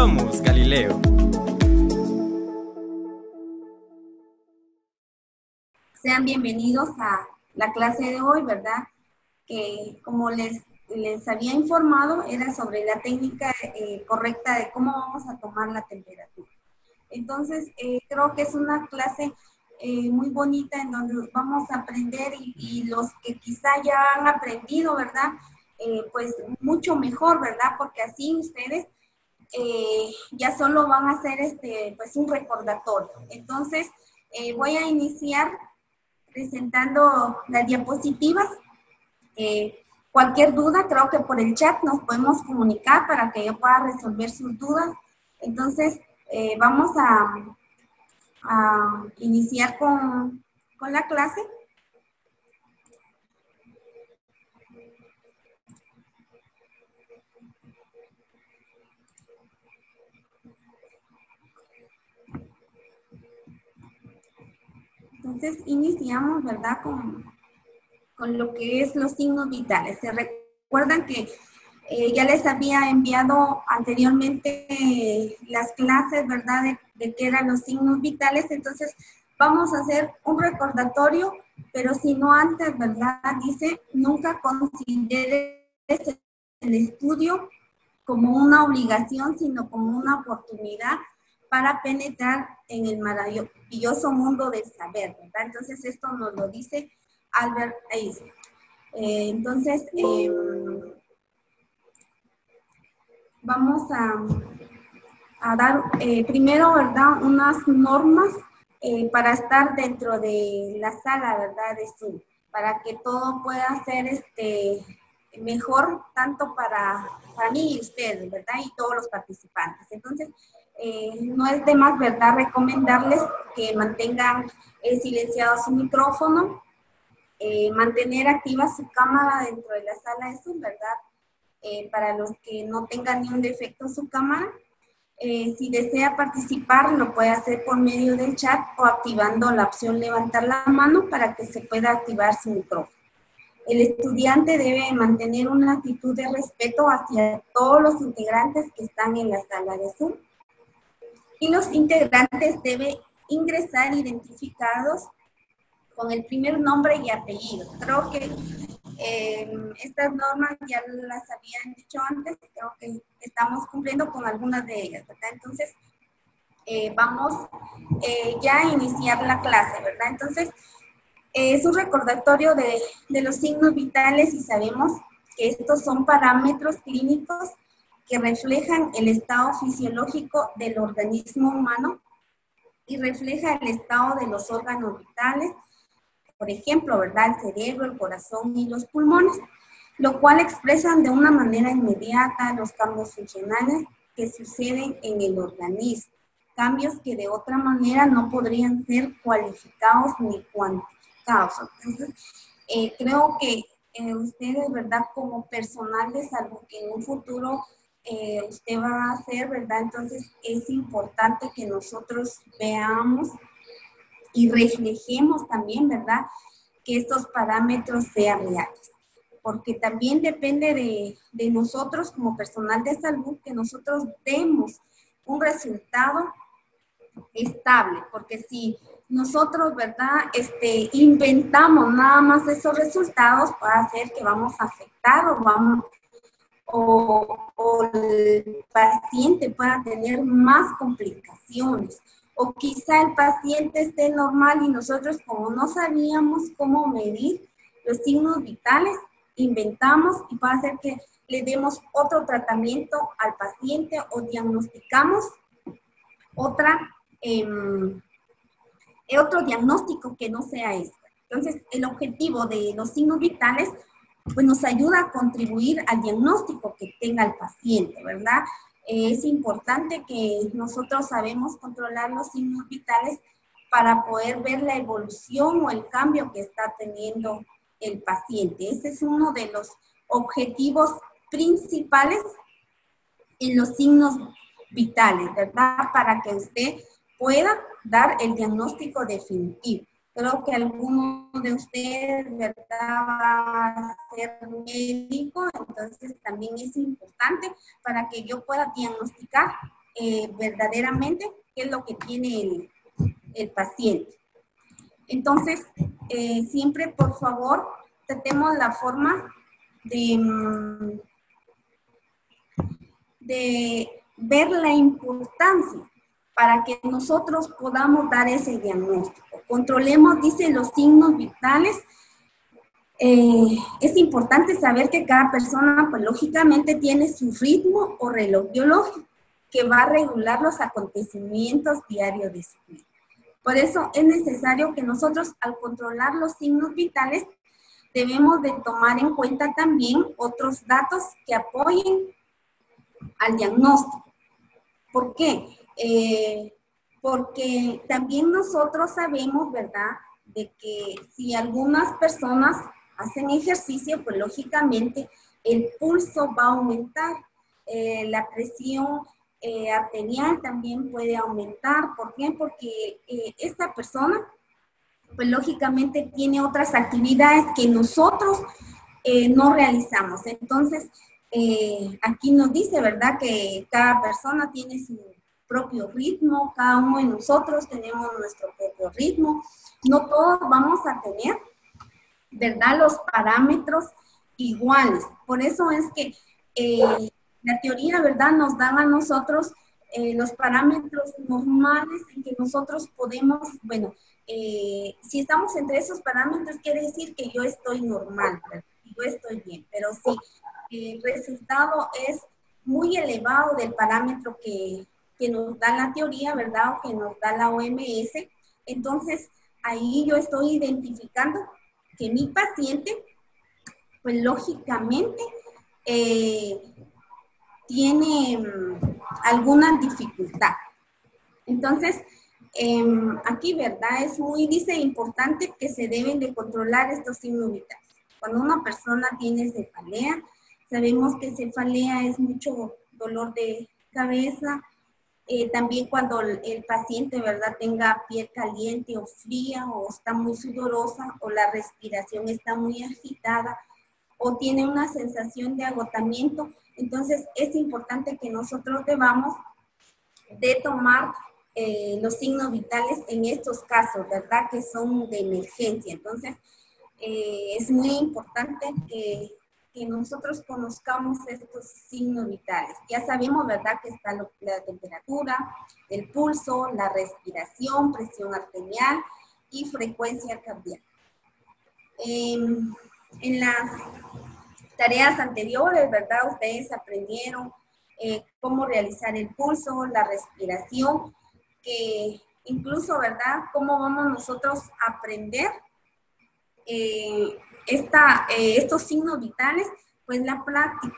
Somos Galileo. Sean bienvenidos a la clase de hoy, ¿verdad? Que como les había informado, era sobre la técnica correcta de cómo vamos a tomar la temperatura. Entonces, creo que es una clase muy bonita en donde vamos a aprender y los que quizá ya han aprendido, ¿verdad? Pues mucho mejor, ¿verdad? Porque así ustedes ya solo van a hacer pues un recordatorio. Entonces, voy a iniciar presentando las diapositivas. Cualquier duda, creo que por el chat nos podemos comunicar para que yo pueda resolver sus dudas. Entonces, vamos a iniciar con la clase. Entonces, iniciamos, ¿verdad? Con lo que es los signos vitales. Se recuerdan que ya les había enviado anteriormente las clases, ¿verdad? De qué eran los signos vitales. Entonces, vamos a hacer un recordatorio, pero si no antes, ¿verdad? Dice, nunca consideres el estudio como una obligación, sino como una oportunidad para penetrar en el maravilloso mundo del saber, ¿verdad? Entonces, esto nos lo dice Albert Einstein. Entonces, vamos a dar primero, ¿verdad? Unas normas para estar dentro de la sala, ¿verdad? De Zoom, para que todo pueda ser mejor, tanto para mí y ustedes, ¿verdad? Y todos los participantes. Entonces, no es de más, ¿verdad? Recomendarles que mantengan silenciado su micrófono, mantener activa su cámara dentro de la sala de Zoom, ¿verdad? Para los que no tengan ni un defecto en su cámara. Si desea participar, lo puede hacer por medio del chat o activando la opción levantar la mano para que se pueda activar su micrófono. El estudiante debe mantener una actitud de respeto hacia todos los integrantes que están en la sala de Zoom. Y los integrantes deben ingresar identificados con el primer nombre y apellido. Creo que estas normas ya las habían dicho antes, creo que estamos cumpliendo con algunas de ellas, ¿verdad? Entonces, vamos ya a iniciar la clase, ¿verdad? Entonces, es un recordatorio de los signos vitales y sabemos que estos son parámetros clínicos que reflejan el estado fisiológico del organismo humano y refleja el estado de los órganos vitales, por ejemplo, ¿verdad? El cerebro, el corazón y los pulmones, lo cual expresan de una manera inmediata los cambios funcionales que suceden en el organismo, cambios que de otra manera no podrían ser cualificados ni cuantificados. Entonces, creo que ustedes, ¿verdad? Como personal de salud que en un futuro usted va a hacer, ¿verdad? Entonces, es importante que nosotros veamos y reflejemos también, ¿verdad? Que estos parámetros sean reales. Porque también depende de nosotros como personal de salud que nosotros demos un resultado estable. Porque si nosotros, ¿verdad? Inventamos nada más esos resultados, puede hacer que vamos a afectar o el paciente pueda tener más complicaciones. O quizá el paciente esté normal y nosotros, como no sabíamos cómo medir los signos vitales, inventamos y puede hacer que le demos otro tratamiento al paciente o diagnosticamos otro diagnóstico que no sea este. Entonces, el objetivo de los signos vitales pues nos ayuda a contribuir al diagnóstico que tenga el paciente, ¿verdad? Es importante que nosotros sabemos controlar los signos vitales para poder ver la evolución o el cambio que está teniendo el paciente. Ese es uno de los objetivos principales en los signos vitales, ¿verdad? Para que usted pueda dar el diagnóstico definitivo. Creo que alguno de ustedes, ¿verdad?, va a ser médico, entonces también es importante para que yo pueda diagnosticar verdaderamente qué es lo que tiene el paciente. Entonces, siempre, por favor, tratemos la forma de ver la importancia para que nosotros podamos dar ese diagnóstico. Controlemos, dice, los signos vitales. Es importante saber que cada persona, pues lógicamente, tiene su ritmo o reloj biológico que va a regular los acontecimientos diarios de su vida. Por eso es necesario que nosotros, al controlar los signos vitales, debemos de tomar en cuenta también otros datos que apoyen al diagnóstico. ¿Por qué? Porque también nosotros sabemos, ¿verdad?, de que si algunas personas hacen ejercicio, pues lógicamente el pulso va a aumentar, la presión arterial también puede aumentar. ¿Por qué? Porque esta persona, pues lógicamente tiene otras actividades que nosotros no realizamos. Entonces, aquí nos dice, ¿verdad?, que cada persona tiene su propio ritmo, cada uno de nosotros tenemos nuestro propio ritmo. No todos vamos a tener, ¿verdad?, los parámetros iguales. Por eso es que la teoría, ¿verdad?, nos dan a nosotros los parámetros normales en que nosotros podemos, bueno, si estamos entre esos parámetros, quiere decir que yo estoy normal, ¿verdad?, yo estoy bien. Pero si el resultado es muy elevado del parámetro que nos da la teoría, ¿verdad?, o que nos da la OMS, entonces ahí yo estoy identificando que mi paciente, pues lógicamente, tiene alguna dificultad. Entonces, aquí, ¿verdad?, es muy, dice, importante que se deben de controlar estos signos vitales. Cuando una persona tiene cefalea, sabemos que cefalea es mucho dolor de cabeza. También cuando el paciente, ¿verdad?, tenga piel caliente o fría, o está muy sudorosa, o la respiración está muy agitada, o tiene una sensación de agotamiento, entonces es importante que nosotros debamos de tomar los signos vitales en estos casos, ¿verdad?, que son de emergencia. Entonces, es muy importante que nosotros conozcamos estos signos vitales. Ya sabemos, ¿verdad?, que está la temperatura, el pulso, la respiración, presión arterial y frecuencia cardíaca. En las tareas anteriores, ¿verdad?, ustedes aprendieron cómo realizar el pulso, la respiración, que incluso, ¿verdad?, cómo vamos nosotros a aprender estos signos vitales, pues la práctica.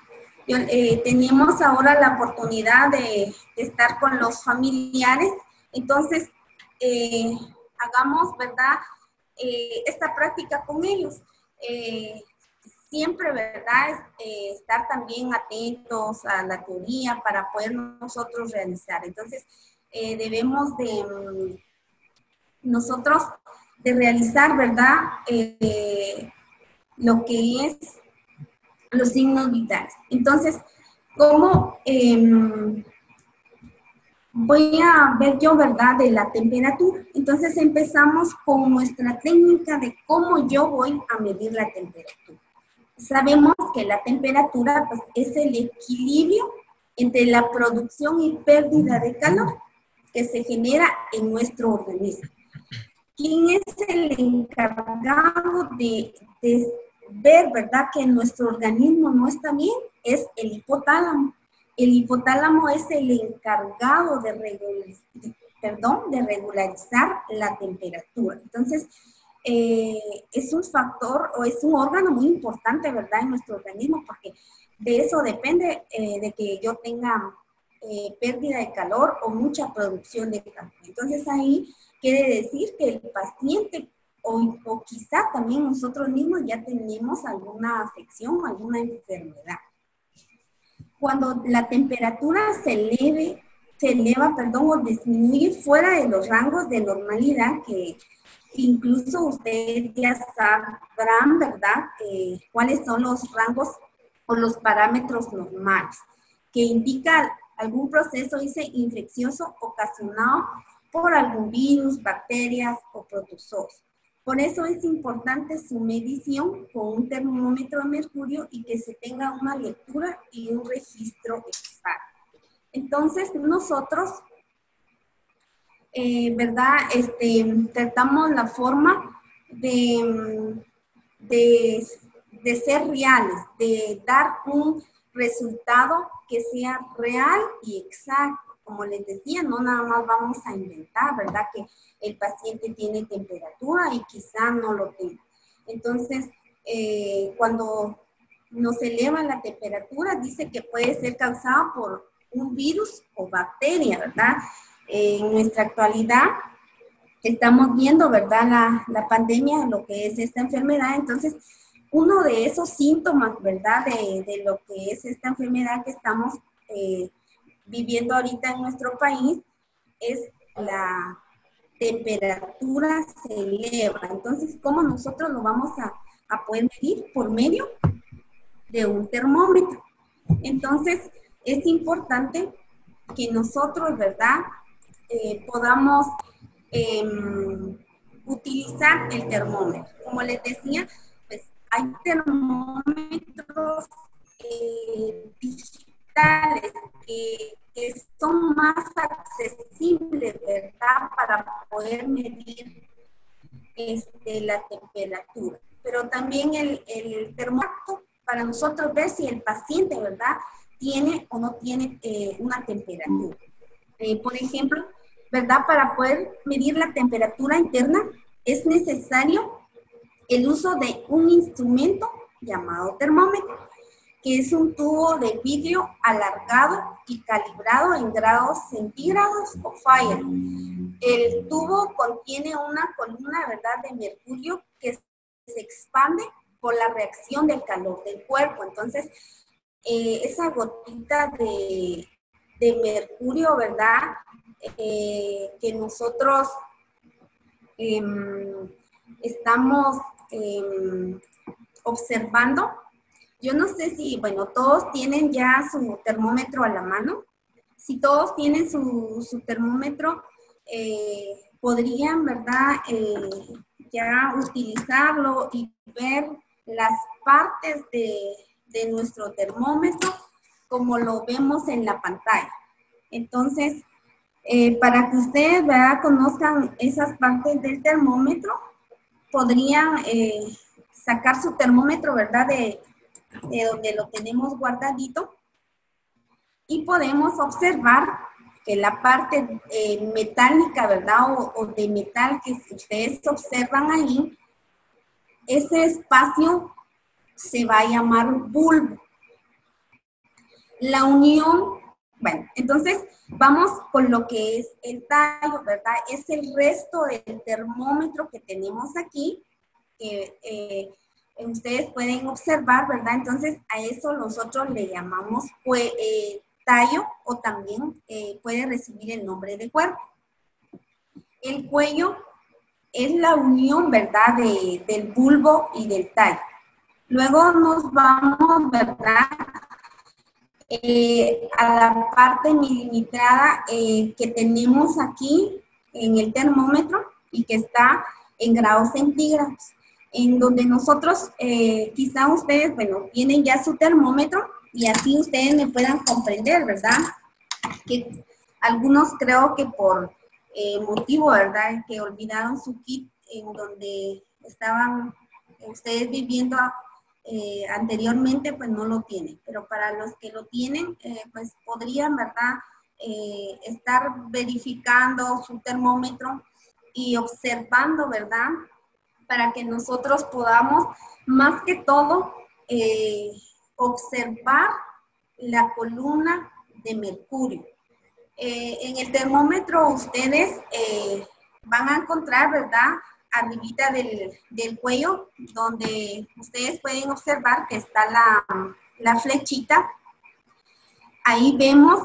Tenemos ahora la oportunidad de estar con los familiares, entonces hagamos, ¿verdad?, esta práctica con ellos. Siempre, ¿verdad?, estar también atentos a la teoría para poder nosotros realizar. Entonces, debemos de nosotros de realizar, ¿verdad?, lo que es los signos vitales. Entonces, ¿cómo voy a ver yo, ¿verdad?, de la temperatura? Entonces, empezamos con nuestra técnica de cómo yo voy a medir la temperatura. Sabemos que la temperatura, pues, es el equilibrio entre la producción y pérdida de calor que se genera en nuestro organismo. ¿Quién es el encargado de ver, ¿verdad?, que nuestro organismo no está bien? Es el hipotálamo. El hipotálamo es el encargado de regularizar la temperatura. Entonces, es un factor o es un órgano muy importante, ¿verdad?, en nuestro organismo, porque de eso depende de que yo tenga pérdida de calor o mucha producción de calor. Entonces, ahí quiere decir que el paciente o quizá también nosotros mismos ya tenemos alguna afección o alguna enfermedad. Cuando la temperatura se eleva, o disminuye fuera de los rangos de normalidad, que incluso ustedes ya sabrán, ¿verdad?, cuáles son los rangos o los parámetros normales, que indica algún proceso, dice, infeccioso ocasionado por algún virus, bacterias o protozoos. Por eso es importante su medición con un termómetro de mercurio y que se tenga una lectura y un registro exacto. Entonces, nosotros, ¿verdad? Tratamos la forma de ser reales, de dar un resultado que sea real y exacto. Como les decía, no nada más vamos a inventar, ¿verdad? Que el paciente tiene temperatura y quizá no lo tenga. Entonces, cuando nos eleva la temperatura, dice que puede ser causado por un virus o bacteria, ¿verdad? En nuestra actualidad estamos viendo, ¿verdad? La pandemia, lo que es esta enfermedad. Entonces, uno de esos síntomas, ¿verdad? De lo que es esta enfermedad que estamos viviendo ahorita en nuestro país es la temperatura se eleva. Entonces, ¿cómo nosotros lo vamos a poder medir? Por medio de un termómetro. Entonces, es importante que nosotros, ¿verdad? Podamos utilizar el termómetro. Como les decía, pues hay termómetros digitales que son más accesibles, ¿verdad? Para poder medir la temperatura. Pero también el termómetro para nosotros ver si el paciente, ¿verdad? Tiene o no tiene una temperatura. Por ejemplo, ¿verdad? Para poder medir la temperatura interna es necesario el uso de un instrumento llamado termómetro, que es un tubo de vidrio alargado y calibrado en grados centígrados o Fahrenheit. El tubo contiene una columna, ¿verdad?, de mercurio que se expande por la reacción del calor del cuerpo. Entonces, esa gotita de mercurio, ¿verdad?, que nosotros estamos observando. Yo no sé si, bueno, todos tienen ya su termómetro a la mano. Si todos tienen su termómetro, podrían, ¿verdad?, ya utilizarlo y ver las partes de nuestro termómetro como lo vemos en la pantalla. Entonces, para que ustedes, ¿verdad?, conozcan esas partes del termómetro, podrían sacar su termómetro, ¿verdad?, de donde lo tenemos guardadito y podemos observar que la parte metálica, ¿verdad?, o de metal que ustedes observan ahí, ese espacio se va a llamar bulbo. La unión, bueno, entonces vamos con lo que es el tallo, ¿verdad? Es el resto del termómetro que tenemos aquí, que ustedes pueden observar, ¿verdad? Entonces a eso nosotros le llamamos tallo, o también puede recibir el nombre de cuerpo. El cuello es la unión, ¿verdad?, del bulbo y del tallo. Luego nos vamos, ¿verdad?, a la parte milimetrada que tenemos aquí en el termómetro y que está en grados centígrados, en donde nosotros, quizá ustedes, bueno, tienen ya su termómetro y así ustedes me puedan comprender, ¿verdad? Que algunos creo que por motivo, ¿verdad?, que olvidaron su kit en donde estaban ustedes viviendo anteriormente, pues no lo tienen. Pero para los que lo tienen, pues podrían, ¿verdad?, estar verificando su termómetro y observando, ¿verdad?, para que nosotros podamos, más que todo, observar la columna de mercurio. En el termómetro ustedes van a encontrar, ¿verdad?, arribita del cuello, donde ustedes pueden observar que está la flechita. Ahí vemos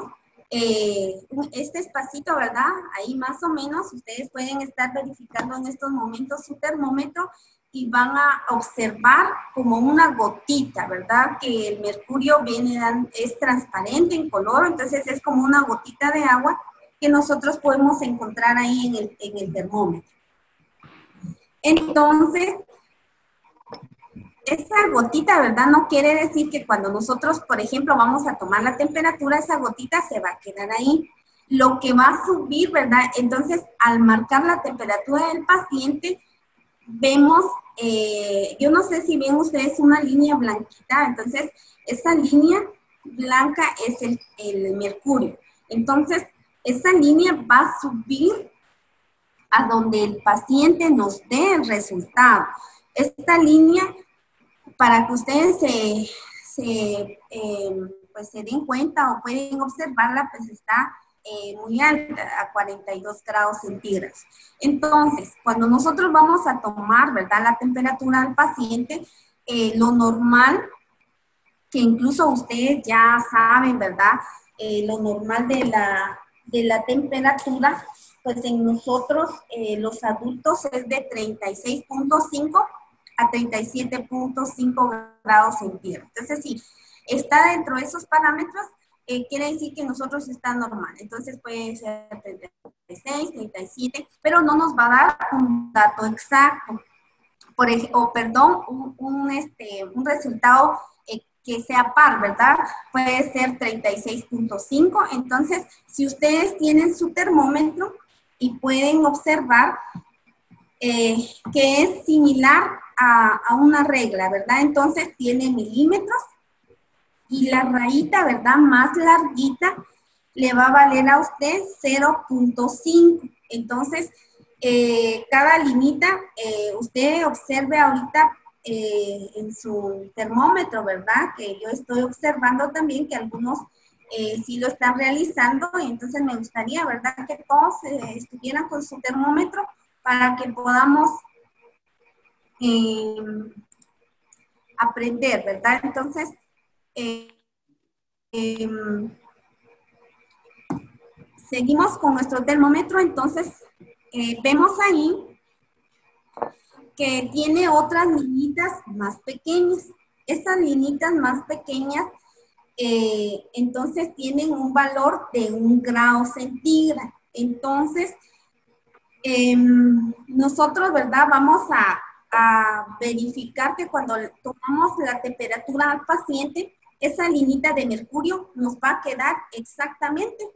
este espacito, ¿verdad? Ahí más o menos ustedes pueden estar verificando en estos momentos su termómetro y van a observar como una gotita, ¿verdad? Que el mercurio es transparente en color, entonces es como una gotita de agua que nosotros podemos encontrar ahí en el termómetro. Entonces, esa gotita, ¿verdad? No quiere decir que cuando nosotros, por ejemplo, vamos a tomar la temperatura, esa gotita se va a quedar ahí. Lo que va a subir, ¿verdad? Entonces, al marcar la temperatura del paciente, vemos, yo no sé si ven ustedes una línea blanquita, entonces esa línea blanca es el mercurio. Entonces, esa línea va a subir a donde el paciente nos dé el resultado. Esta línea, para que ustedes pues se den cuenta o pueden observarla, pues está muy alta, a 42 grados centígrados. Entonces, cuando nosotros vamos a tomar, ¿verdad?, la temperatura del paciente, lo normal, que incluso ustedes ya saben, ¿verdad?, lo normal de la temperatura, pues en nosotros, los adultos, es de 36.5 a 37.5 grados centígrados. Entonces, si está dentro de esos parámetros, quiere decir que nosotros está normal. Entonces puede ser 36, 37, pero no nos va a dar un dato exacto. Un resultado que sea par, ¿verdad? Puede ser 36.5. Entonces, si ustedes tienen su termómetro y pueden observar que es similar a una regla, ¿verdad? Entonces, tiene milímetros y la rayita, ¿verdad?, más larguita, le va a valer a usted 0.5. Entonces, cada limita, usted observe ahorita en su termómetro, ¿verdad?, que yo estoy observando también que algunos sí lo están realizando, y entonces me gustaría, ¿verdad?, que todos estuvieran con su termómetro para que podamos aprender, ¿verdad? Entonces, seguimos con nuestro termómetro. Entonces, vemos ahí que tiene otras linitas más pequeñas. Estas linitas más pequeñas, entonces, tienen un valor de 1 grado centígrado. Entonces, nosotros, ¿verdad?, vamos a verificar que cuando tomamos la temperatura al paciente, esa linita de mercurio nos va a quedar exactamente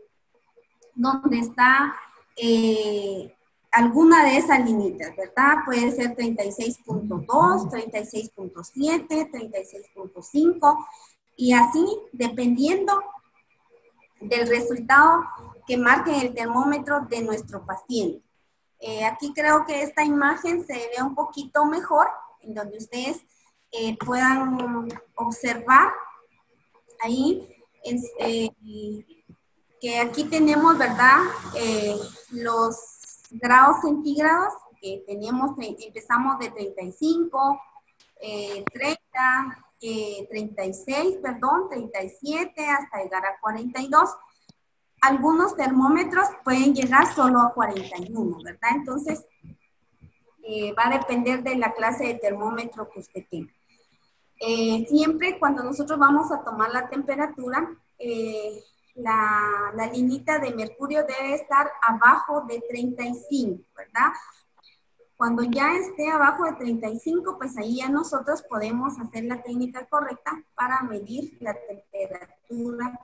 donde está alguna de esas linitas, ¿verdad? Puede ser 36.2, 36.7, 36.5, y así, dependiendo del resultado que marque el termómetro de nuestro paciente. Aquí creo que esta imagen se ve un poquito mejor, en donde ustedes puedan observar ahí que aquí tenemos, ¿verdad?, los grados centígrados que tenemos. Empezamos de 35, 30, 36, perdón, 37, hasta llegar a 42. Algunos termómetros pueden llegar solo a 41, ¿verdad? Entonces, va a depender de la clase de termómetro que usted tenga. Siempre cuando nosotros vamos a tomar la temperatura, la linita de mercurio debe estar abajo de 35, ¿verdad? Cuando ya esté abajo de 35, pues ahí ya nosotros podemos hacer la técnica correcta para medir la temperatura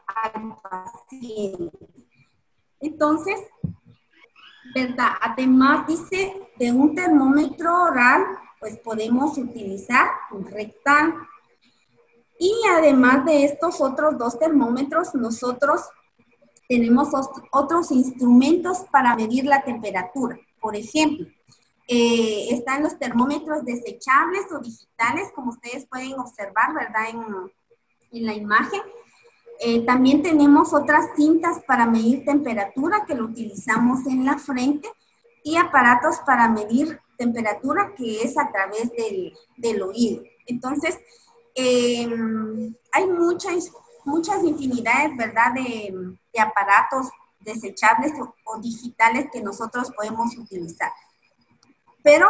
al paciente. Entonces, ¿verdad? Además, dice, de un termómetro oral, pues podemos utilizar un rectal. Y además de estos otros 2 termómetros, nosotros tenemos otros instrumentos para medir la temperatura. Por ejemplo, están los termómetros desechables o digitales, como ustedes pueden observar, ¿verdad?, en la imagen. También tenemos otras cintas para medir temperatura que lo utilizamos en la frente, y aparatos para medir temperatura que es a través del oído. Entonces, hay muchas infinidades, ¿verdad?, de aparatos desechables o digitales que nosotros podemos utilizar. Pero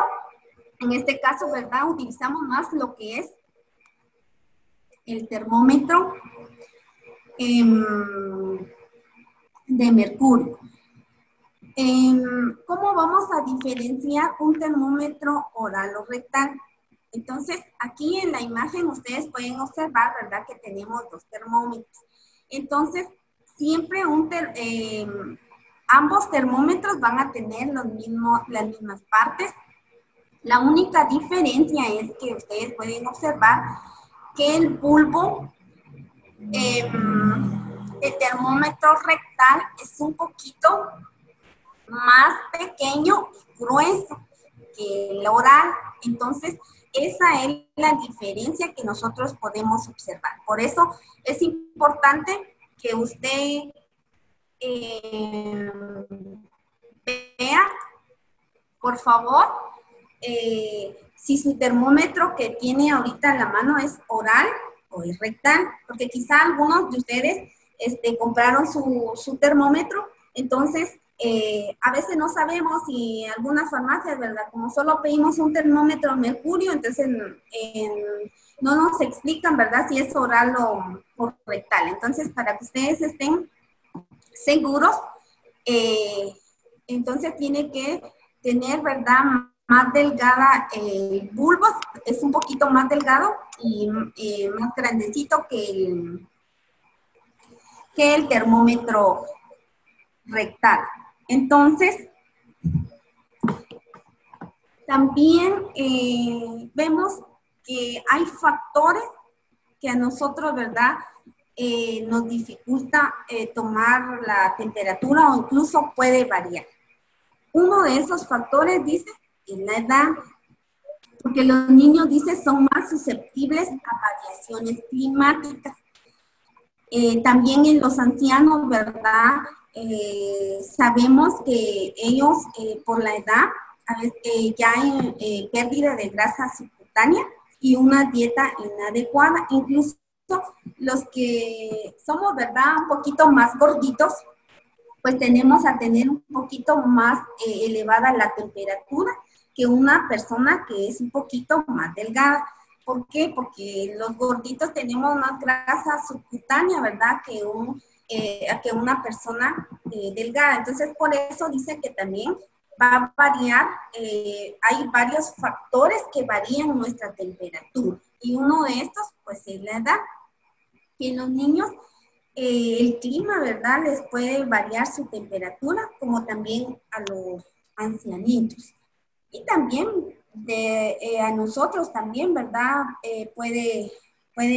En este caso, ¿verdad? Utilizamos más lo que es el termómetro de mercurio. ¿Cómo vamos a diferenciar un termómetro oral o rectal? Entonces, aquí en la imagen ustedes pueden observar, ¿verdad? Que tenemos dos termómetros. Entonces, siempre ambos termómetros van a tener las mismas partes. La única diferencia es que ustedes pueden observar que el bulbo el termómetro rectal es un poquito más pequeño y grueso que el oral. Entonces, esa es la diferencia que nosotros podemos observar. Por eso es importante que usted vea, por favor, si su termómetro que tiene ahorita en la mano es oral o es rectal, porque quizá algunos de ustedes compraron su termómetro, entonces a veces no sabemos si algunas farmacias, ¿verdad? Como solo pedimos un termómetro mercurio, entonces no nos explican, ¿verdad? Si es oral o rectal. Entonces, para que ustedes estén seguros, entonces tiene que tener, ¿verdad? Más delgada el bulbo, es un poquito más delgado y más grandecito que el termómetro rectal. Entonces, también vemos que hay factores que a nosotros, ¿verdad? Nos dificulta tomar la temperatura o incluso puede variar. Uno de esos factores, dice, es la edad, porque los niños, dice, son más susceptibles a variaciones climáticas. También en los ancianos, ¿verdad? Sabemos que ellos, por la edad, a veces, ya hay pérdida de grasa subcutánea y una dieta inadecuada. Incluso los que somos, ¿verdad?, un poquito más gorditos, pues tenemos a tener un poquito más elevada la temperatura que una persona que es un poquito más delgada. ¿Por qué? Porque los gorditos tenemos más grasa subcutánea, ¿verdad?, que una persona delgada. Entonces, por eso dice que también va a variar, hay varios factores que varían nuestra temperatura. Y uno de estos, pues, es la edad. Que en los niños el clima, ¿verdad?, les puede variar su temperatura, como también a los ancianitos. Y también a nosotros también, ¿verdad?, puede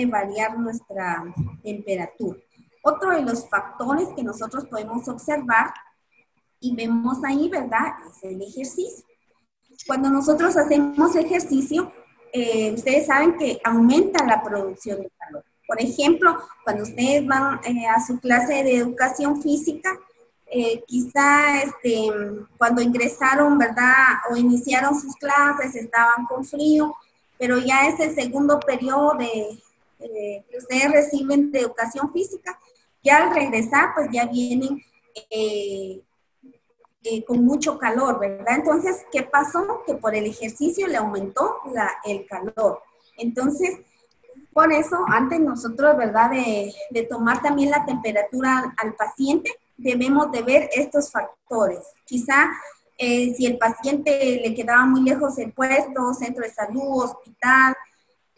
variar nuestra temperatura. Otro de los factores que nosotros podemos observar y vemos ahí, ¿verdad?, es el ejercicio. Cuando nosotros hacemos ejercicio, ustedes saben que aumenta la producción de calor. Por ejemplo, cuando ustedes van a su clase de educación física, quizá cuando ingresaron, ¿verdad?, o iniciaron sus clases, estaban con frío, pero ya es el segundo periodo que ustedes reciben de educación física. Ya al regresar, pues ya vienen con mucho calor, ¿verdad? Entonces, ¿qué pasó? Que por el ejercicio le aumentó el calor. Entonces, por eso, antes nosotros, ¿verdad?, de tomar también la temperatura al paciente, debemos de ver estos factores. Quizá si el paciente le quedaba muy lejos el puesto, centro de salud, hospital,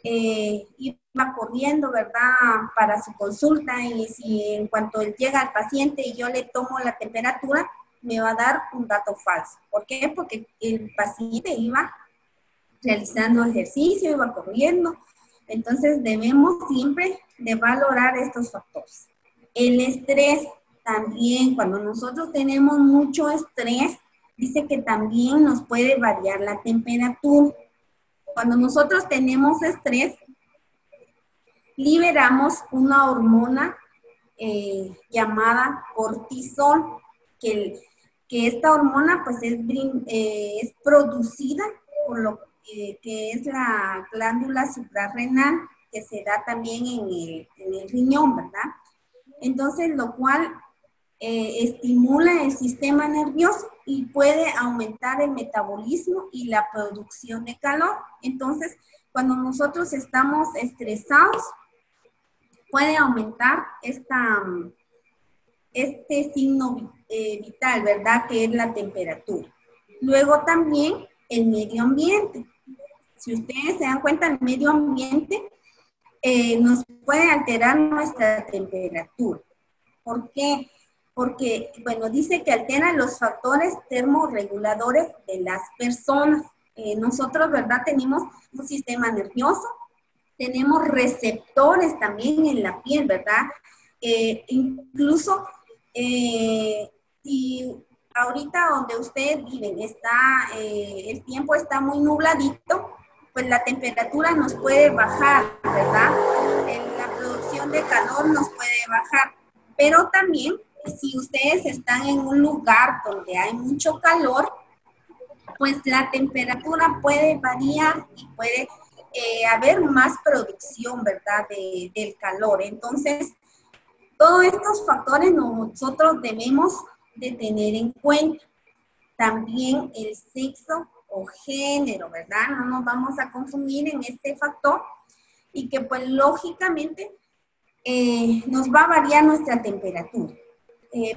iba corriendo, ¿verdad?, para su consulta, y si en cuanto llega el paciente y yo le tomo la temperatura, me va a dar un dato falso. ¿Por qué? Porque el paciente iba realizando ejercicio, iba corriendo. Entonces debemos siempre de valorar estos factores. El estrés también, cuando nosotros tenemos mucho estrés, dice que también nos puede variar la temperatura. Cuando nosotros tenemos estrés, liberamos una hormona llamada cortisol, que esta hormona pues es producida por lo que es la glándula suprarrenal, que se da también en el riñón, ¿verdad? Entonces, lo cual estimula el sistema nervioso y puede aumentar el metabolismo y la producción de calor. Entonces, cuando nosotros estamos estresados, puede aumentar este signo vital, ¿verdad? Que es la temperatura. Luego también el medio ambiente. Si ustedes se dan cuenta, el medio ambiente nos puede alterar nuestra temperatura. ¿Por qué? Porque, bueno, dice que altera los factores termorreguladores de las personas. Nosotros, ¿verdad? Tenemos un sistema nervioso, tenemos receptores también en la piel, ¿verdad? Incluso si ahorita donde ustedes viven el tiempo está muy nubladito, pues la temperatura nos puede bajar, ¿verdad? La producción de calor nos puede bajar. Pero también, si ustedes están en un lugar donde hay mucho calor, pues la temperatura puede variar y puede haber más producción, ¿verdad? Del calor. Entonces, todos estos factores nosotros debemos de tener en cuenta. También el sexo o género, ¿verdad? No nos vamos a confundir en este factor y que pues lógicamente nos va a variar nuestra temperatura.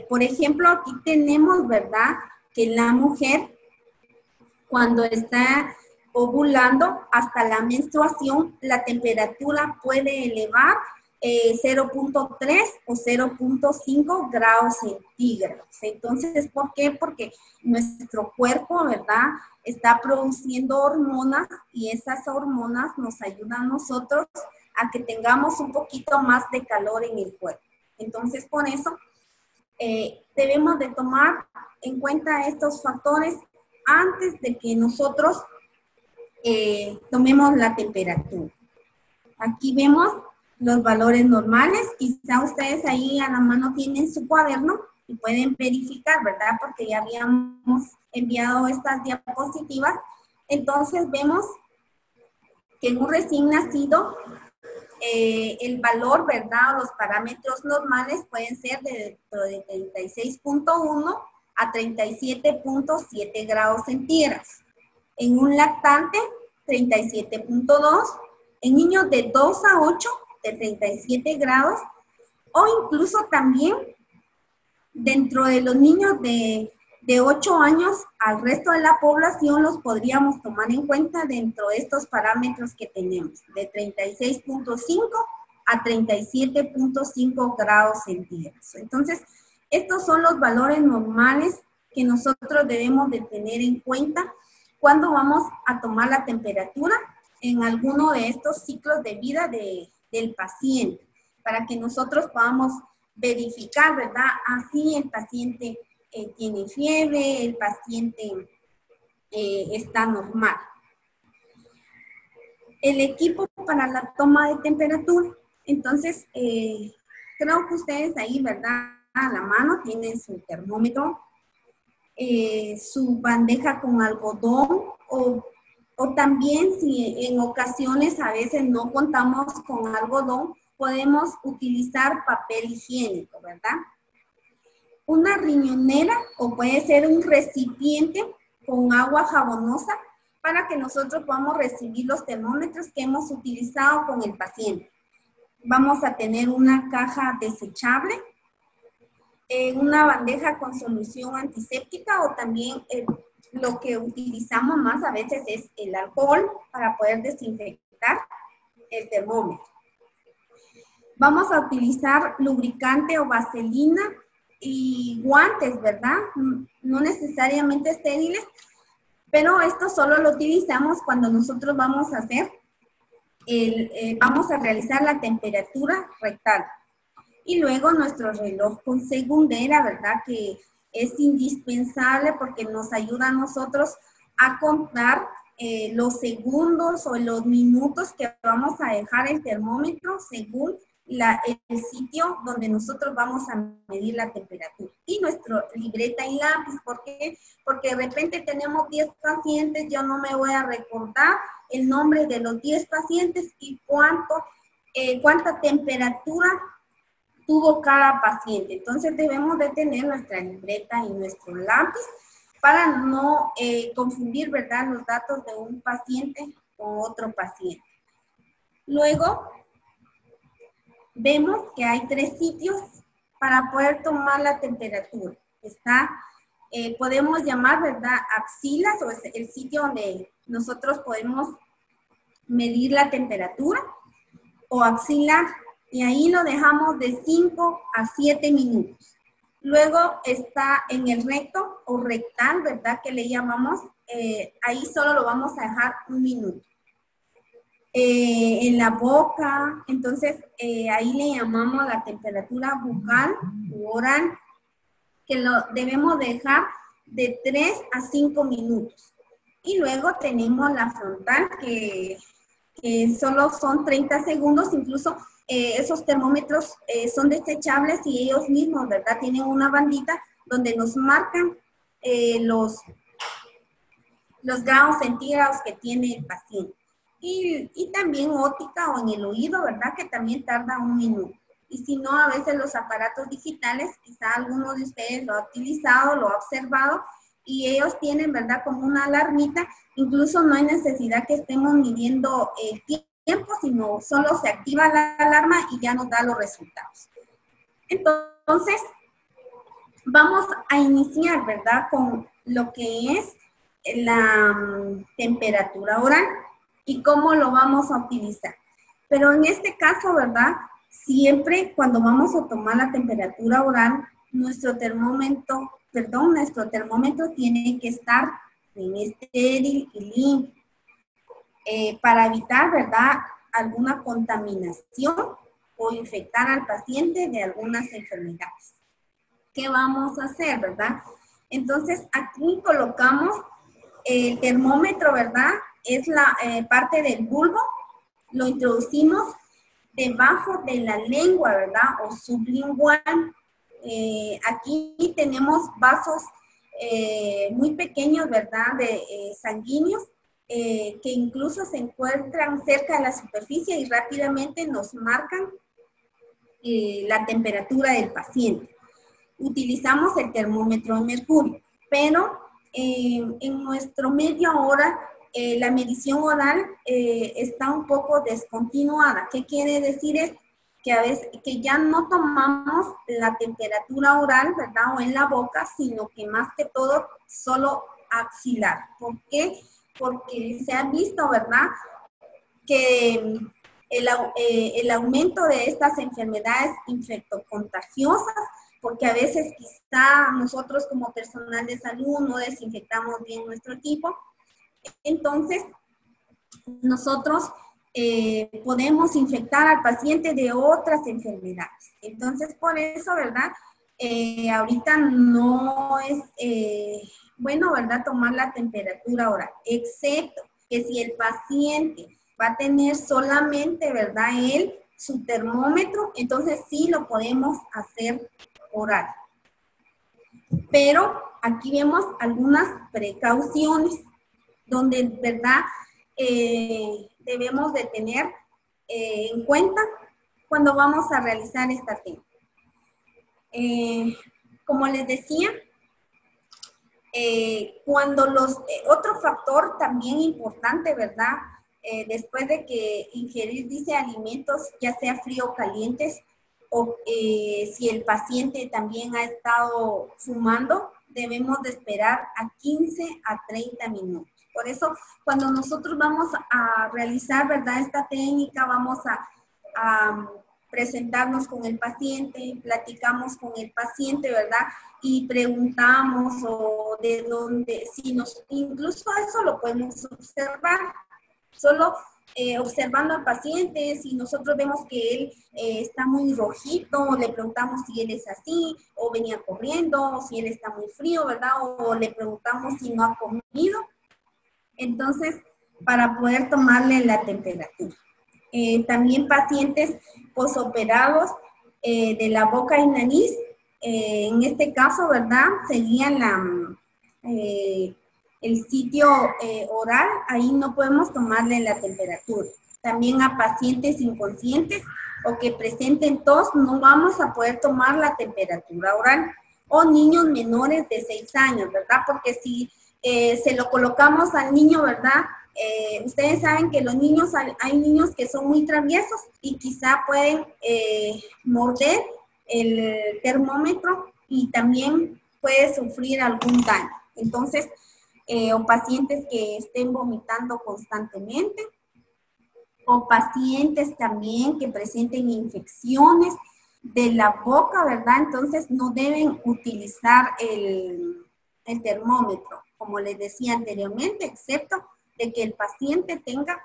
Por ejemplo, aquí tenemos, ¿verdad? Que la mujer cuando está ovulando hasta la menstruación, la temperatura puede elevar 0.3 o 0.5 grados centígrados. Entonces, ¿por qué? Porque nuestro cuerpo, ¿verdad?, está produciendo hormonas y esas hormonas nos ayudan a nosotros a que tengamos un poquito más de calor en el cuerpo. Entonces, por eso debemos de tomar en cuenta estos factores antes de que nosotros tomemos la temperatura. Aquí vemos los valores normales. Quizá ustedes ahí a la mano tienen su cuaderno y pueden verificar, ¿verdad? Porque ya habíamos enviado estas diapositivas. Entonces vemos que en un recién nacido el valor, ¿verdad? Los parámetros normales pueden ser de 36.1 a 37.7 grados centígrados. En un lactante, 37.2. En niños de 2 a 8, de 37 grados. O incluso también dentro de los niños de 8 años al resto de la población los podríamos tomar en cuenta dentro de estos parámetros que tenemos, de 36.5 a 37.5 grados centígrados. Entonces, estos son los valores normales que nosotros debemos de tener en cuenta cuando vamos a tomar la temperatura en alguno de estos ciclos de vida del paciente, para que nosotros podamos verificar, ¿verdad? Así el paciente tiene fiebre, el paciente está normal. El equipo para la toma de temperatura. Entonces, creo que ustedes ahí, ¿verdad? A la mano tienen su termómetro, su bandeja con algodón o también si en ocasiones a veces no contamos con algodón, podemos utilizar papel higiénico, ¿verdad? Una riñonera o puede ser un recipiente con agua jabonosa para que nosotros podamos recibir los termómetros que hemos utilizado con el paciente. Vamos a tener una caja desechable, una bandeja con solución antiséptica o también lo que utilizamos más a veces es el alcohol para poder desinfectar el termómetro. Vamos a utilizar lubricante o vaselina y guantes, ¿verdad? No necesariamente estériles, pero esto solo lo utilizamos cuando nosotros vamos a hacer vamos a realizar la temperatura rectal. Y luego nuestro reloj con segundera, ¿verdad? Que es indispensable porque nos ayuda a nosotros a contar los segundos o los minutos que vamos a dejar el termómetro según el sitio donde nosotros vamos a medir la temperatura. Y nuestra libreta y lápiz, ¿por qué? Porque de repente tenemos 10 pacientes, yo no me voy a recordar el nombre de los 10 pacientes y cuánta temperatura tuvo cada paciente. Entonces debemos de tener nuestra libreta y nuestro lápiz para no confundir, ¿verdad?, los datos de un paciente con otro paciente. Luego, vemos que hay 3 sitios para poder tomar la temperatura. Está, podemos llamar, ¿verdad?, axilas, o es el sitio donde nosotros podemos medir la temperatura, o axilar, y ahí lo dejamos de 5 a 7 minutos. Luego está en el recto o rectal, ¿verdad?, que le llamamos, ahí solo lo vamos a dejar 1 minuto. En la boca, entonces ahí le llamamos la temperatura bucal u oral, que lo debemos dejar de 3 a 5 minutos. Y luego tenemos la frontal, que solo son 30 segundos, incluso esos termómetros son desechables y ellos mismos, ¿verdad?, tienen una bandita donde nos marcan los grados centígrados que tiene el paciente. Y también óptica o en el oído, ¿verdad?, que también tarda 1 minuto. Y si no, a veces los aparatos digitales, quizá alguno de ustedes lo ha utilizado, lo ha observado, y ellos tienen, ¿verdad?, como una alarmita. Incluso no hay necesidad que estemos midiendo el tiempo, sino solo se activa la alarma y ya nos da los resultados. Entonces, vamos a iniciar, ¿verdad?, con lo que es la temperatura oral y cómo lo vamos a utilizar. Pero en este caso, ¿verdad?, siempre cuando vamos a tomar la temperatura oral, nuestro termómetro tiene que estar en estéril y limpio para evitar, ¿verdad?, alguna contaminación o infectar al paciente de algunas enfermedades. ¿Qué vamos a hacer, verdad? Entonces, aquí colocamos el termómetro, ¿verdad? Es la parte del bulbo. Lo introducimos debajo de la lengua, ¿verdad? O sublingual. Aquí tenemos vasos muy pequeños, ¿verdad? Sanguíneos, que incluso se encuentran cerca de la superficie y rápidamente nos marcan la temperatura del paciente. Utilizamos el termómetro de mercurio, pero en nuestro medio hora la medición oral está un poco descontinuada. ¿Qué quiere decir esto? Que a veces que ya no tomamos la temperatura oral, ¿verdad?, o en la boca, sino que más que todo solo axilar. ¿Por qué? Porque se ha visto, ¿verdad?, que el aumento de estas enfermedades infectocontagiosas, porque a veces quizá nosotros como personal de salud no desinfectamos bien nuestro equipo, entonces nosotros podemos infectar al paciente de otras enfermedades. Entonces, por eso, ¿verdad?, ahorita no es bueno, ¿verdad?, tomar la temperatura oral, excepto que si el paciente va a tener solamente, ¿verdad?, su termómetro, entonces sí lo podemos hacer oral. Pero aquí vemos algunas precauciones donde, ¿verdad?, debemos de tener en cuenta cuando vamos a realizar esta técnica. Como les decía, cuando otro factor también importante, ¿verdad?, después de que ingerir, dice, alimentos, ya sea frío o calientes, o si el paciente también ha estado fumando, debemos de esperar a 15 a 30 minutos. Por eso, cuando nosotros vamos a realizar, ¿verdad?, esta técnica, vamos a presentarnos con el paciente, platicamos con el paciente, ¿verdad?, y preguntamos o de dónde, incluso eso lo podemos observar, solo observando al paciente. Si nosotros vemos que él está muy rojito, le preguntamos si él es así, o venía corriendo, o si él está muy frío, ¿verdad?, o le preguntamos si no ha comido. Entonces, para poder tomarle la temperatura. También pacientes posoperados de la boca y nariz, en este caso, ¿verdad?, serían el sitio oral, ahí no podemos tomarle la temperatura. También a pacientes inconscientes o que presenten tos, no vamos a poder tomar la temperatura oral. o niños menores de 6 años, ¿verdad? Porque si se lo colocamos al niño, ¿verdad? Ustedes saben que los niños, hay niños que son muy traviesos y quizá pueden morder el termómetro y también puede sufrir algún daño. Entonces, o pacientes que estén vomitando constantemente, o pacientes también que presenten infecciones de la boca, ¿verdad? Entonces, no deben utilizar el termómetro, como les decía anteriormente, excepto de que el paciente tenga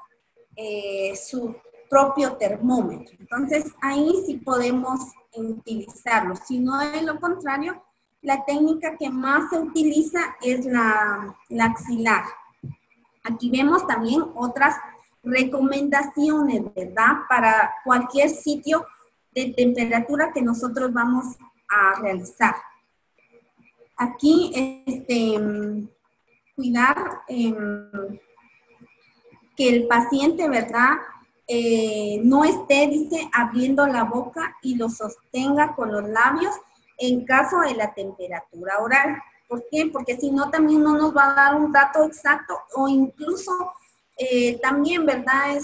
su propio termómetro. Entonces, ahí sí podemos utilizarlo. Si no, de lo contrario, la técnica que más se utiliza es la axilar. Aquí vemos también otras recomendaciones, ¿verdad? Para cualquier sitio de temperatura que nosotros vamos a realizar. Aquí, cuidar que el paciente, ¿verdad? No esté, dice, abriendo la boca y lo sostenga con los labios en caso de la temperatura oral. ¿Por qué? Porque si no, también no nos va a dar un dato exacto o incluso también, ¿verdad?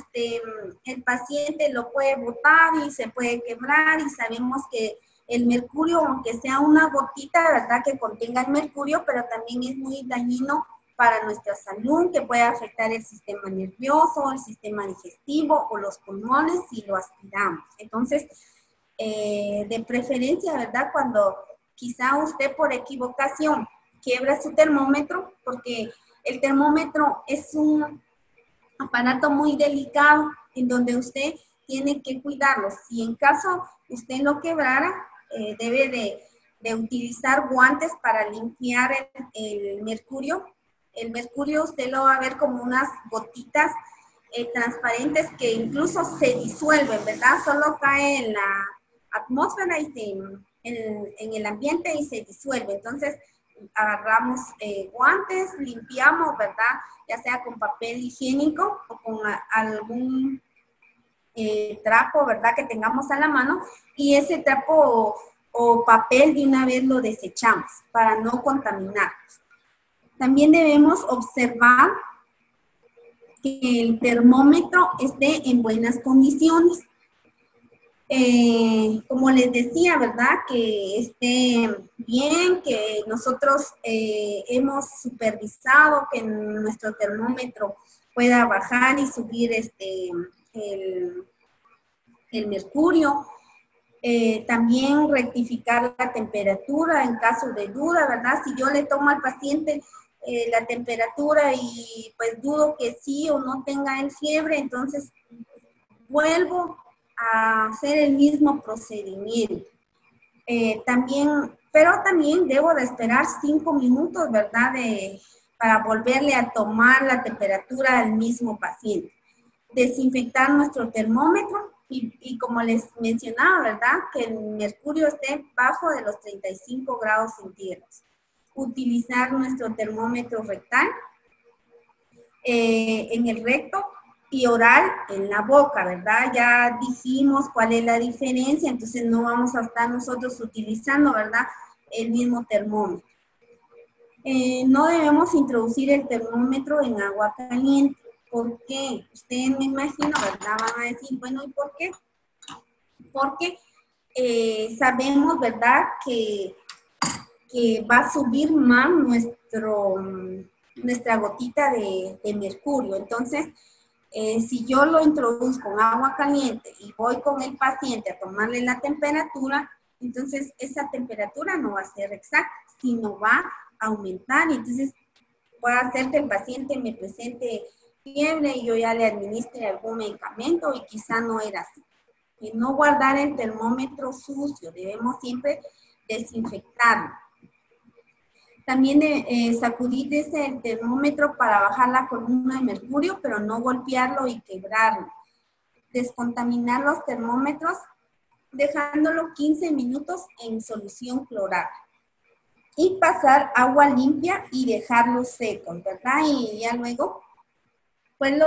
El paciente lo puede botar y se puede quebrar y sabemos que el mercurio, aunque sea una gotita, ¿verdad? Que contenga el mercurio, pero también es muy dañino para nuestra salud, que puede afectar el sistema nervioso, el sistema digestivo o los pulmones si lo aspiramos. Entonces, de preferencia, ¿verdad? Cuando quizá usted por equivocación quiebra su termómetro, porque el termómetro es un aparato muy delicado en donde usted tiene que cuidarlo. Si en caso usted lo quebrara, debe de utilizar guantes para limpiar el mercurio. El mercurio usted lo va a ver como unas gotitas transparentes que incluso se disuelven, ¿verdad? Solo cae en la atmósfera y en el ambiente y se disuelve. Entonces, agarramos guantes, limpiamos, ¿verdad? Ya sea con papel higiénico o con algún trapo, ¿verdad? Que tengamos a la mano y ese trapo o papel de una vez lo desechamos para no contaminarnos. También debemos observar que el termómetro esté en buenas condiciones. Como les decía, ¿verdad? Que esté bien, que nosotros hemos supervisado que nuestro termómetro pueda bajar y subir el mercurio. También rectificar la temperatura en caso de duda, ¿verdad? Si yo le tomo al paciente la temperatura y pues dudo que sí o no tenga él fiebre, entonces vuelvo a hacer el mismo procedimiento. Pero también debo de esperar 5 minutos, ¿verdad? Para volverle a tomar la temperatura al mismo paciente. Desinfectar nuestro termómetro y como les mencionaba, ¿verdad? Que el mercurio esté bajo de los 35 grados centígrados. Utilizar nuestro termómetro rectal en el recto y oral en la boca, ¿verdad? Ya dijimos cuál es la diferencia, entonces no vamos a estar nosotros utilizando, ¿verdad? El mismo termómetro. No debemos introducir el termómetro en agua caliente. ¿Por qué? Ustedes me imagino, ¿verdad? Van a decir, bueno, ¿y por qué? Porque sabemos, ¿verdad? Que va a subir más nuestra gotita de mercurio. Entonces, si yo lo introduzco en agua caliente y voy con el paciente a tomarle la temperatura, entonces esa temperatura no va a ser exacta, sino va a aumentar. Y entonces puede hacer que el paciente me presente fiebre y yo ya le administre algún medicamento y quizá no era así. Y no guardar el termómetro sucio, debemos siempre desinfectarlo. También sacudir el termómetro para bajar la columna de mercurio, pero no golpearlo y quebrarlo. Descontaminar los termómetros dejándolo 15 minutos en solución clorada. Y pasar agua limpia y dejarlo seco, ¿verdad? Y ya luego, pues lo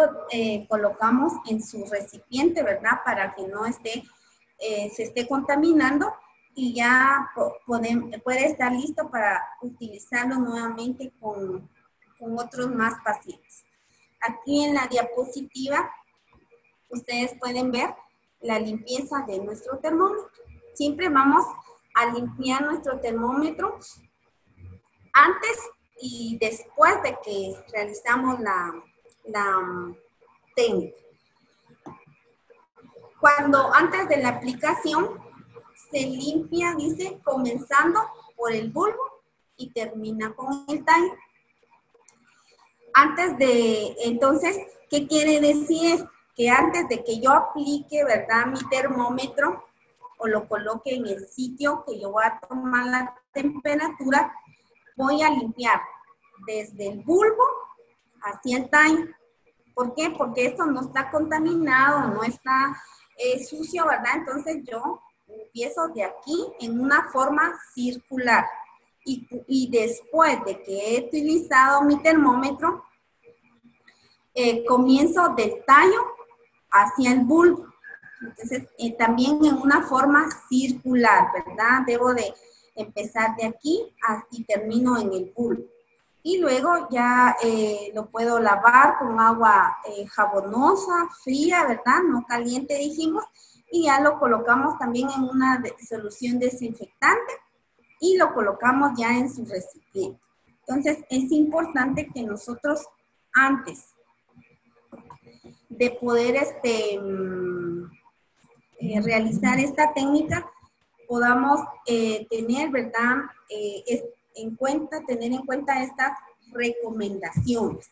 colocamos en su recipiente, ¿verdad? Para que no se esté contaminando y ya puede estar listo para utilizarlo nuevamente con otros más pacientes. Aquí en la diapositiva ustedes pueden ver la limpieza de nuestro termómetro. Siempre vamos a limpiar nuestro termómetro antes y después de que realizamos la técnica. Antes de la aplicación se limpia, dice, comenzando por el bulbo y termina con el tallo. Entonces, ¿qué quiere decir? Que antes de que yo aplique, ¿verdad?, mi termómetro o lo coloque en el sitio que yo voy a tomar la temperatura, voy a limpiar desde el bulbo hacia el tallo. ¿Por qué? Porque esto no está contaminado, no está sucio, ¿verdad? Entonces yo empiezo de aquí en una forma circular. Y después de que he utilizado mi termómetro, comienzo del tallo hacia el bulbo. Entonces, también en una forma circular, ¿verdad? Debo de empezar de aquí y termino en el bulbo. Y luego ya lo puedo lavar con agua jabonosa, fría, ¿verdad? No caliente, dijimos. Y ya lo colocamos también en una solución desinfectante y lo colocamos ya en su recipiente. Entonces, es importante que nosotros antes de poder realizar esta técnica, podamos tener, ¿verdad?, tener en cuenta estas recomendaciones.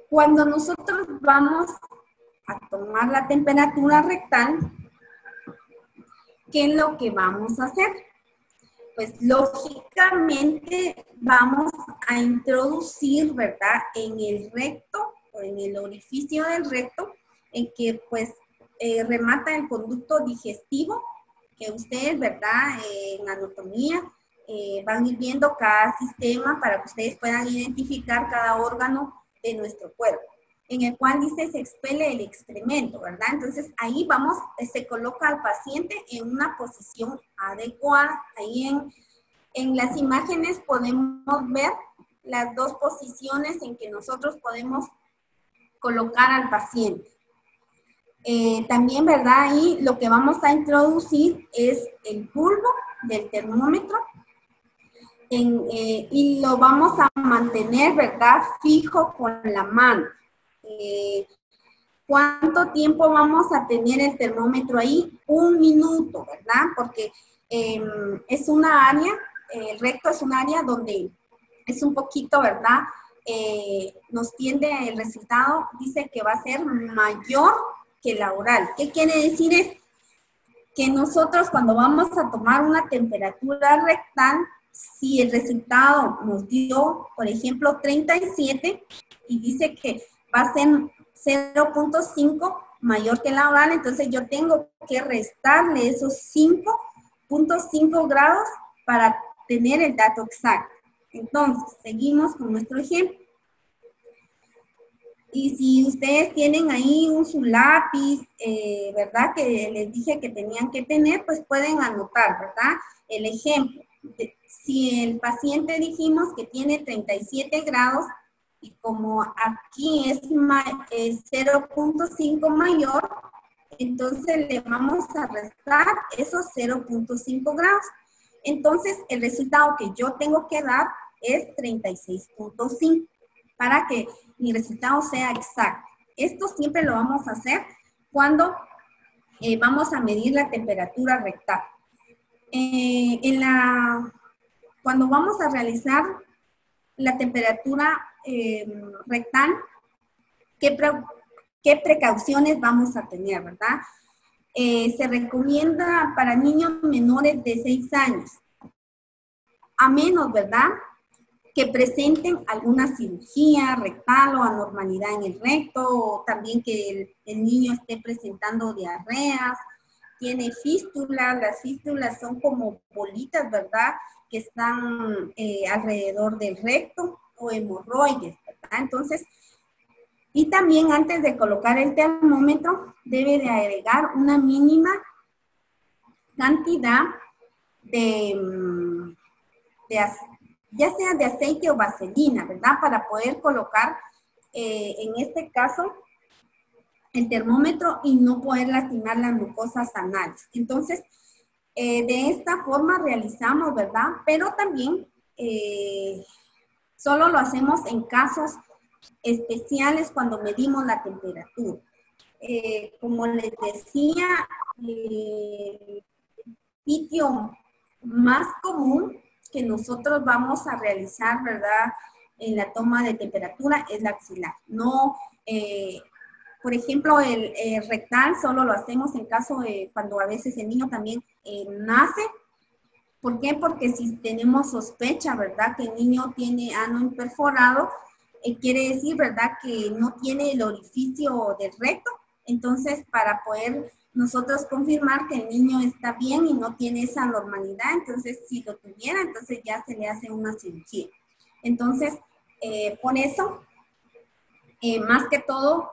Cuando nosotros vamos a tomar la temperatura rectal, ¿qué es lo que vamos a hacer? Pues lógicamente vamos a introducir, ¿verdad?, en el recto o en el orificio del recto, en que pues remata el conducto digestivo, que ustedes, ¿verdad?, en anatomía van a ir viendo cada sistema para que ustedes puedan identificar cada órgano de nuestro cuerpo, en el cual dice se expele el excremento, ¿verdad? Entonces ahí se coloca al paciente en una posición adecuada. Ahí en las imágenes podemos ver las dos posiciones en que nosotros podemos colocar al paciente. También, ¿verdad? Ahí lo que vamos a introducir es el bulbo del termómetro y lo vamos a mantener, ¿verdad?, fijo con la mano. ¿Cuánto tiempo vamos a tener el termómetro ahí? 1 minuto, ¿verdad? Porque es una área, el recto es un área donde es un poquito, ¿verdad? Nos tiende el resultado, dice que va a ser mayor que la oral. ¿Qué quiere decir esto? Que nosotros cuando vamos a tomar una temperatura rectal, si el resultado nos dio, por ejemplo, 37 y dice que va a ser 0.5 mayor que la oral, entonces yo tengo que restarle esos 5.5 grados para tener el dato exacto. Entonces, seguimos con nuestro ejemplo. Y si ustedes tienen ahí su lápiz, ¿verdad?, que les dije que tenían que tener, pues pueden anotar, ¿verdad?, el ejemplo. Si el paciente dijimos que tiene 37 grados, y como aquí es 0.5 mayor, entonces le vamos a restar esos 0.5 grados. Entonces, el resultado que yo tengo que dar es 36.5 para que mi resultado sea exacto. Esto siempre lo vamos a hacer cuando vamos a medir la temperatura rectal. Cuando vamos a realizar la temperatura rectal, ¿qué precauciones vamos a tener, verdad? Se recomienda para niños menores de 6 años, a menos, ¿verdad?, que presenten alguna cirugía rectal o anormalidad en el recto, o también que el niño esté presentando diarreas, tiene fístulas. Las fístulas son como bolitas, ¿verdad?, que están alrededor del recto, o hemorroides, ¿verdad? Entonces, y también antes de colocar el termómetro, debe de agregar una mínima cantidad ya sea de aceite o vaselina, ¿verdad? Para poder colocar, en este caso, el termómetro y no poder lastimar las mucosas anales. Entonces, de esta forma realizamos, ¿verdad? Pero también solo lo hacemos en casos especiales cuando medimos la temperatura. Como les decía, el sitio más común que nosotros vamos a realizar, ¿verdad?, en la toma de temperatura es la axilar. No, por ejemplo, el rectal solo lo hacemos en caso de cuando a veces el niño también nace. ¿Por qué? Porque si tenemos sospecha, ¿verdad?, que el niño tiene ano imperforado, quiere decir, ¿verdad?, que no tiene el orificio del recto. Entonces, para poder nosotros confirmar que el niño está bien y no tiene esa anormalidad, entonces si lo tuviera, entonces ya se le hace una cirugía. Entonces, por eso, más que todo,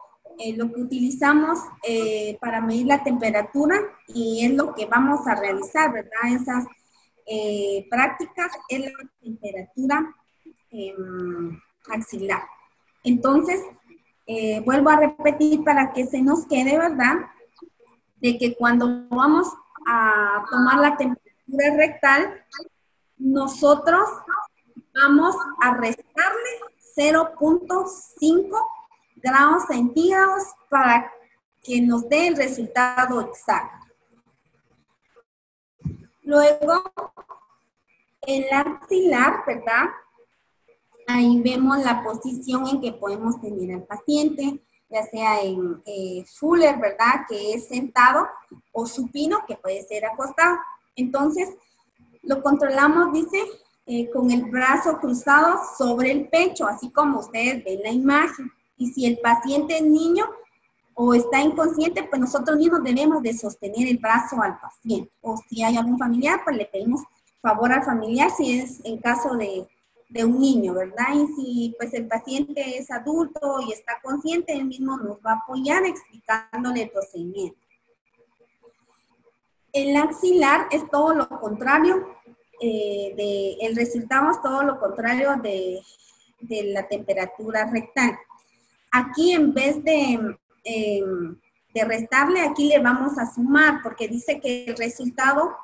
lo que utilizamos para medir la temperatura, y es lo que vamos a realizar, ¿verdad?, esas prácticas, es la temperatura axilar. Entonces, vuelvo a repetir para que se nos quede, ¿verdad?, de que cuando vamos a tomar la temperatura rectal, nosotros vamos a restarle 0.5 grados centígrados para que nos dé el resultado exacto. Luego, en la axilar, ¿verdad?, ahí vemos la posición en que podemos tener al paciente, ya sea en Fuller, ¿verdad?, que es sentado, o supino, que puede ser acostado. Entonces, lo controlamos, dice, con el brazo cruzado sobre el pecho, así como ustedes ven la imagen. Y si el paciente es niño o está inconsciente, pues nosotros mismos debemos de sostener el brazo al paciente. O si hay algún familiar, pues le pedimos favor al familiar si es en caso de un niño, ¿verdad? Y si pues el paciente es adulto y está consciente, él mismo nos va a apoyar explicándole el procedimiento. En la axilar es todo lo contrario, el resultado es todo lo contrario de la temperatura rectal. Aquí en vez de restarle, aquí le vamos a sumar, porque dice que el resultado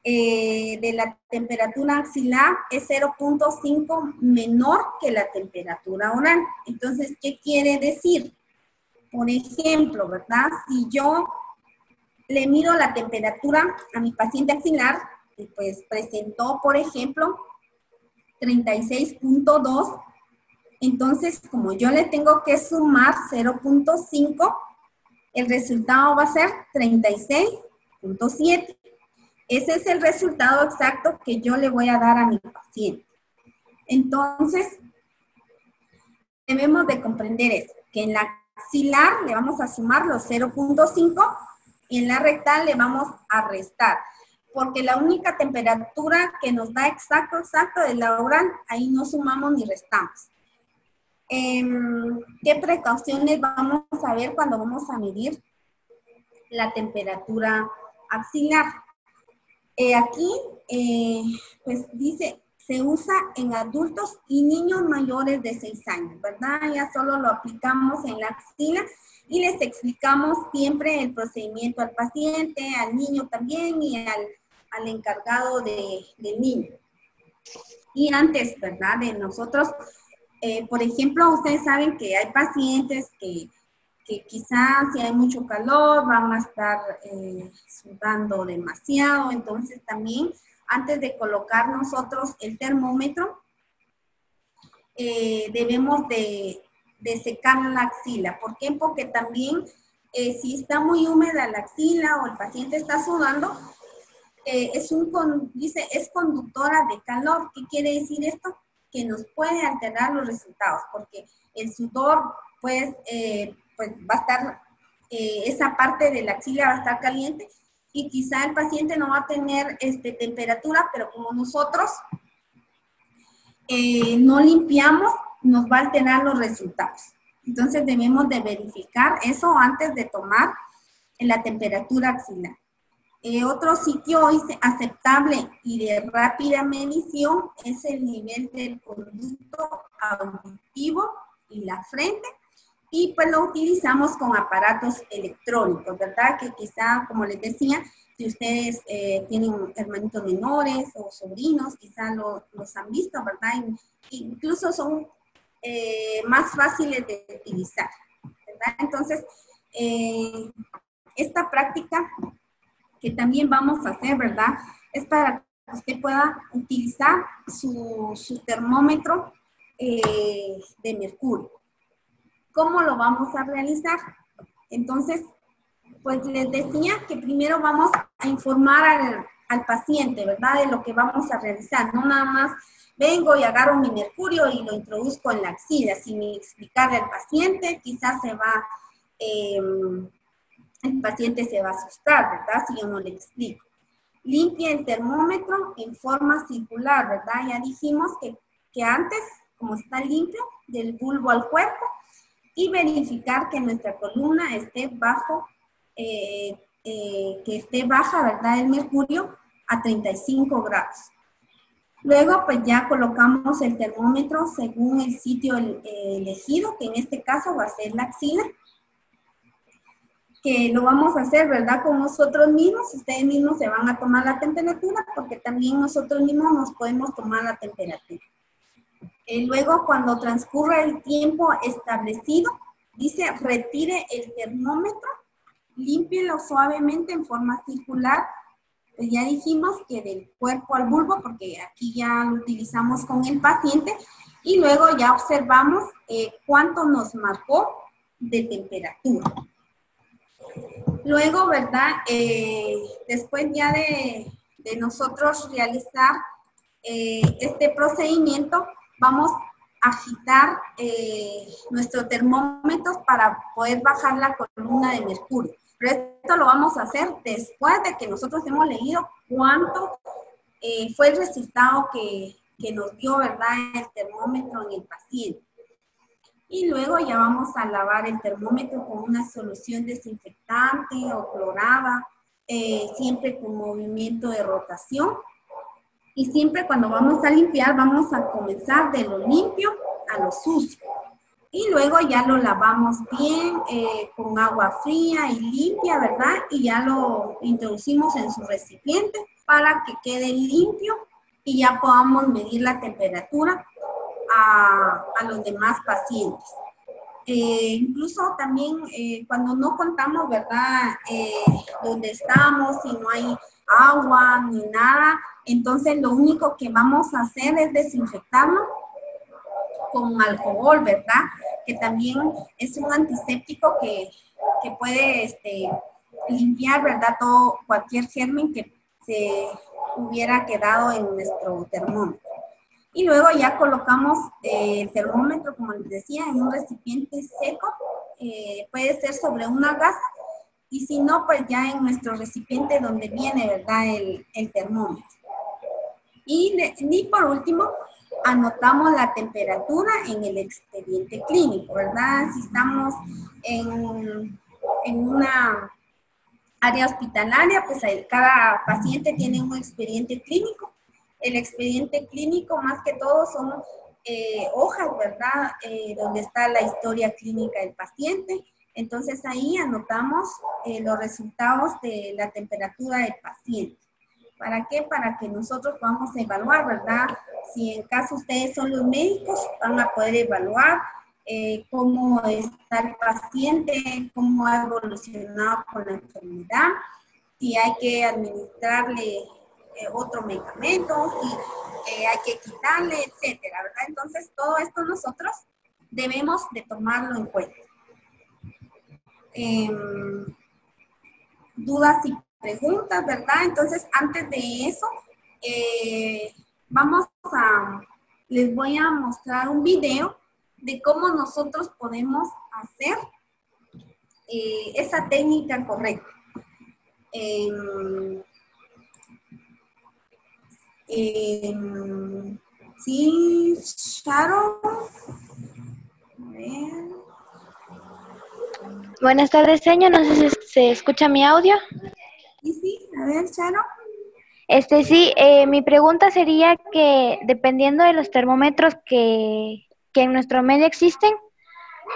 de la temperatura axilar es 0.5 menor que la temperatura oral. Entonces, ¿qué quiere decir? Por ejemplo, ¿verdad? Si yo le mido la temperatura a mi paciente axilar, y pues presentó, por ejemplo, 36.2, entonces, como yo le tengo que sumar 0.5, el resultado va a ser 36.7. Ese es el resultado exacto que yo le voy a dar a mi paciente. Entonces, debemos de comprender eso, que en la axilar le vamos a sumar los 0.5 y en la rectal le vamos a restar, porque la única temperatura que nos da exacto es la oral, ahí no sumamos ni restamos. ¿Qué precauciones vamos a ver cuando vamos a medir la temperatura axilar? Aquí, pues dice, se usa en adultos y niños mayores de 6 años, ¿verdad? Ya solo lo aplicamos en la axila y les explicamos siempre el procedimiento al paciente, al niño también y al encargado del niño. Y antes, ¿verdad?, de nosotros, por ejemplo, ustedes saben que hay pacientes que quizás si hay mucho calor van a estar sudando demasiado, entonces también antes de colocar nosotros el termómetro debemos de secar la axila. ¿Por qué? Porque también si está muy húmeda la axila o el paciente está sudando, dice, es conductora de calor. ¿Qué quiere decir esto? Que nos puede alterar los resultados, porque el sudor pues va a estar, esa parte de la axila va a estar caliente y quizá el paciente no va a tener temperatura, pero como nosotros no limpiamos, nos va a alterar los resultados. Entonces debemos de verificar eso antes de tomar la temperatura axilar. Otro sitio aceptable y de rápida medición es el nivel del conducto auditivo y la frente. Y pues lo utilizamos con aparatos electrónicos, ¿verdad? Que quizá, como les decía, si ustedes tienen hermanitos menores o sobrinos, quizá los han visto, ¿verdad? Incluso son más fáciles de utilizar, ¿verdad? Entonces, esta práctica que también vamos a hacer, ¿verdad? Es para que usted pueda utilizar su termómetro de mercurio. ¿Cómo lo vamos a realizar? Entonces, pues les decía que primero vamos a informar al paciente, ¿verdad? De lo que vamos a realizar. No nada más vengo y agarro mi mercurio y lo introduzco en la axila, sin explicarle al paciente, quizás el paciente se va a asustar, ¿verdad? Si yo no le explico. Limpia el termómetro en forma circular, ¿verdad? Ya dijimos que antes, como está limpio, del bulbo al cuerpo, y verificar que nuestra columna esté que esté baja, ¿verdad? El mercurio a 35 grados. Luego, pues ya colocamos el termómetro según el sitio elegido, que en este caso va a ser la axila, que lo vamos a hacer, ¿verdad? Con nosotros mismos, ustedes mismos se van a tomar la temperatura, porque también nosotros mismos nos podemos tomar la temperatura. Luego, cuando transcurra el tiempo establecido, dice, retire el termómetro, límpielo suavemente en forma circular. Pues ya dijimos que del cuerpo al bulbo, porque aquí ya lo utilizamos con el paciente, y luego ya observamos cuánto nos marcó de temperatura. Luego, ¿verdad? Después ya de nosotros realizar este procedimiento, vamos a agitar nuestro termómetro para poder bajar la columna de mercurio. Pero esto lo vamos a hacer después de que nosotros hemos leído cuánto fue el resultado que nos dio, ¿verdad?, el termómetro en el paciente. Y luego ya vamos a lavar el termómetro con una solución desinfectante o clorada, siempre con movimiento de rotación. Y siempre cuando vamos a limpiar, vamos a comenzar de lo limpio a lo sucio. Y luego ya lo lavamos bien con agua fría y limpia, ¿verdad? Y ya lo introducimos en su recipiente para que quede limpio y ya podamos medir la temperatura a los demás pacientes. Incluso también cuando no contamos, ¿verdad? Donde estamos, si no hay agua ni nada, entonces lo único que vamos a hacer es desinfectarlo con alcohol, ¿verdad? Que también es un antiséptico que puede limpiar, ¿verdad? Cualquier germen que se hubiera quedado en nuestro termómetro. Y luego ya colocamos el termómetro, como les decía, en un recipiente seco, puede ser sobre una gasa, y si no, pues ya en nuestro recipiente donde viene, ¿verdad?, el termómetro. Y por último, anotamos la temperatura en el expediente clínico, ¿verdad? Si estamos en una área hospitalaria, pues cada paciente tiene un expediente clínico. El expediente clínico, más que todo, son hojas, ¿verdad? Donde está la historia clínica del paciente. Entonces ahí anotamos los resultados de la temperatura del paciente. ¿Para qué? Para que nosotros podamos evaluar, ¿verdad? Si en caso ustedes son los médicos, van a poder evaluar cómo está el paciente, cómo ha evolucionado con la enfermedad, si hay que administrarle otro medicamento, si hay que quitarle, etcétera, ¿verdad? Entonces, todo esto nosotros debemos de tomarlo en cuenta. Dudas y preguntas, ¿verdad? Entonces, antes de eso, les voy a mostrar un video de cómo nosotros podemos hacer esa técnica correcta. Sí, Sharon. A ver. Buenas tardes, señor. No sé si se escucha mi audio. Sí, A ver, Charo. Sí, mi pregunta sería que dependiendo de los termómetros que en nuestro medio existen,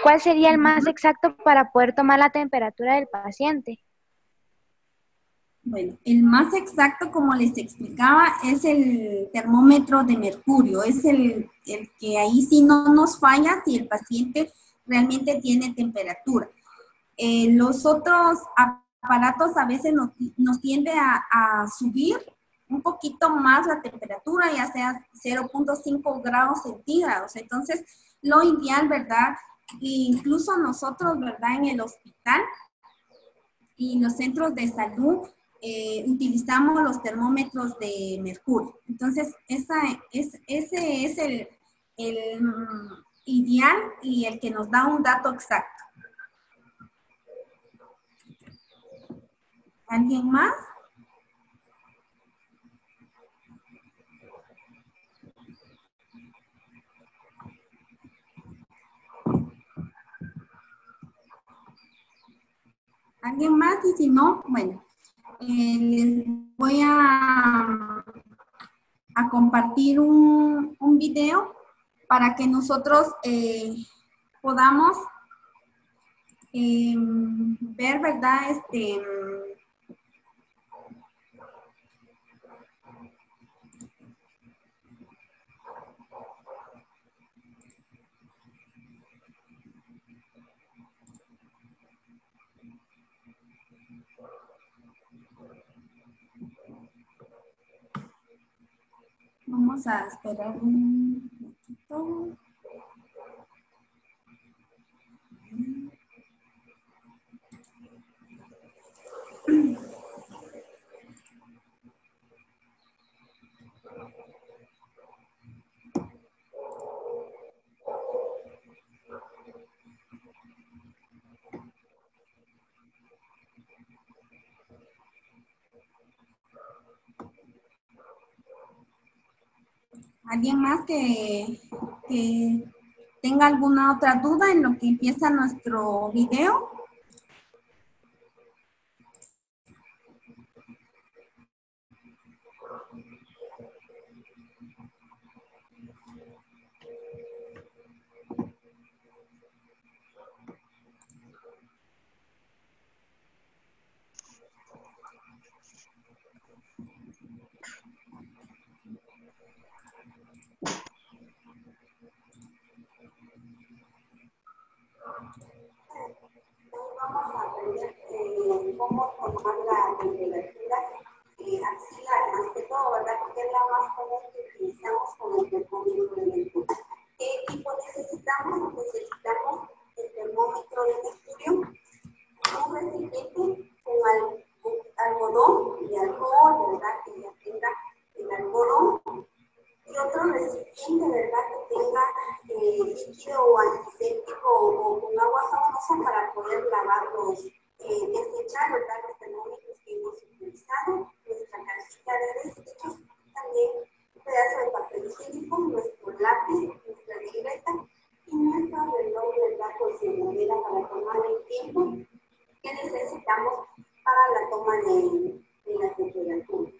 ¿cuál sería el más exacto para poder tomar la temperatura del paciente? Bueno, el más exacto, como les explicaba, es el termómetro de mercurio. Es el que ahí sí no nos falla si el paciente realmente tiene temperatura. Los otros aparatos a veces nos tiende a subir un poquito más la temperatura, ya sea 0.5 grados centígrados. Entonces, lo ideal, ¿verdad? Incluso nosotros, ¿verdad? En el hospital y los centros de salud utilizamos los termómetros de mercurio. Entonces, ese es el ideal y el que nos da un dato exacto. ¿Alguien más? ¿Alguien más? Y si no, bueno, les voy a compartir un video para que nosotros podamos ver, ¿verdad? Vamos a esperar un poquito. ¿Alguien más que tenga alguna otra duda en lo que empieza nuestro video? Vamos a aprender cómo tomar la temperatura axilar, más que todo, ¿verdad? Porque es la más común que utilizamos con el termómetro de mercurio. ¿Qué equipo necesitamos? Necesitamos el termómetro de mercurio, un recipiente con algodón y alcohol, ¿verdad? Que ya tenga el algodón. Y otro recipiente, ¿verdad? Que tenga líquido o antiséptico o con agua sabrosa para poder lavarlos, desechar, ¿verdad? Los termómetros que hemos utilizado, nuestra cajita de desechos, también un pedazo de papel higiénico, nuestro lápiz, nuestra libreta y nuestro reloj, ¿verdad? Con cernadera para tomar el tiempo que necesitamos para la toma de la temperatura.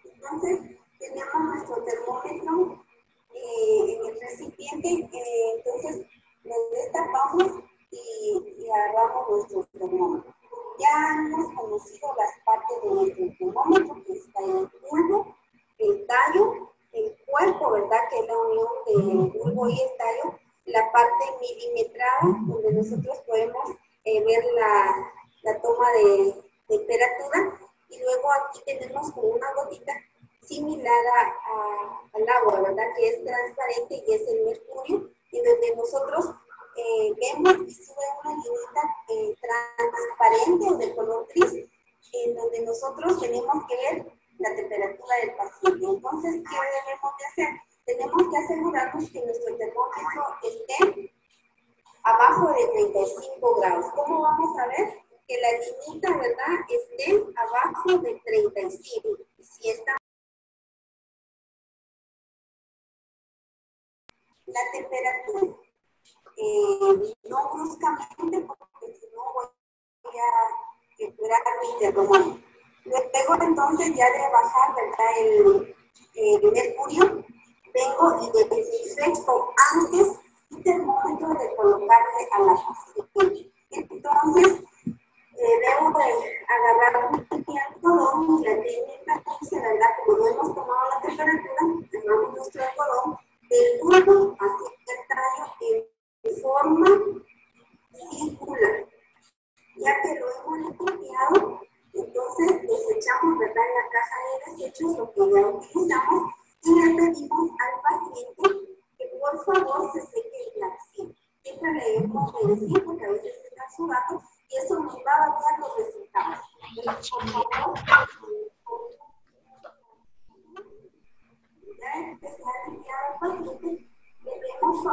Entonces, tenemos nuestro termómetro en el recipiente, entonces lo destapamos y agarramos nuestro termómetro. Ya hemos conocido las partes de nuestro termómetro, que está el bulbo, el tallo, el cuerpo, ¿verdad? Que es la unión del bulbo y el tallo, la parte milimetrada, donde nosotros podemos ver la toma de temperatura, y luego aquí tenemos como una gotita similar al agua, ¿verdad? Que es transparente y es el mercurio, y donde nosotros vemos y sube una linita transparente o de color gris, en donde nosotros tenemos que ver la temperatura del paciente. Entonces, ¿qué debemos de hacer? Tenemos que asegurarnos que nuestro termómetro esté abajo de 35 grados. ¿Cómo vamos a ver? Que la linita, ¿verdad?, esté abajo de 35. Si está la temperatura, no bruscamente, porque si no voy a quebrar mi termómetro. Luego entonces ya de bajar, ¿verdad? El mercurio, vengo y le desinfecto antes y termómetro de colocarle a la paciente. Entonces, debo de agarrar mi algodón y la técnica dice, ¿verdad? Como no hemos tomado la temperatura, tomamos nuestro algodón del bulbo hacia el tallo en forma circular. Ya que lo hemos limpiado, entonces desechamos, ¿verdad? En la caja de desechos lo que ya utilizamos y le pedimos al paciente que por favor se seque la axila. Siempre le debemos de decir porque a veces está sudando y eso nos va a dar los resultados. Entonces, por favor, ya que se ha limpiado el paciente, le pedimos de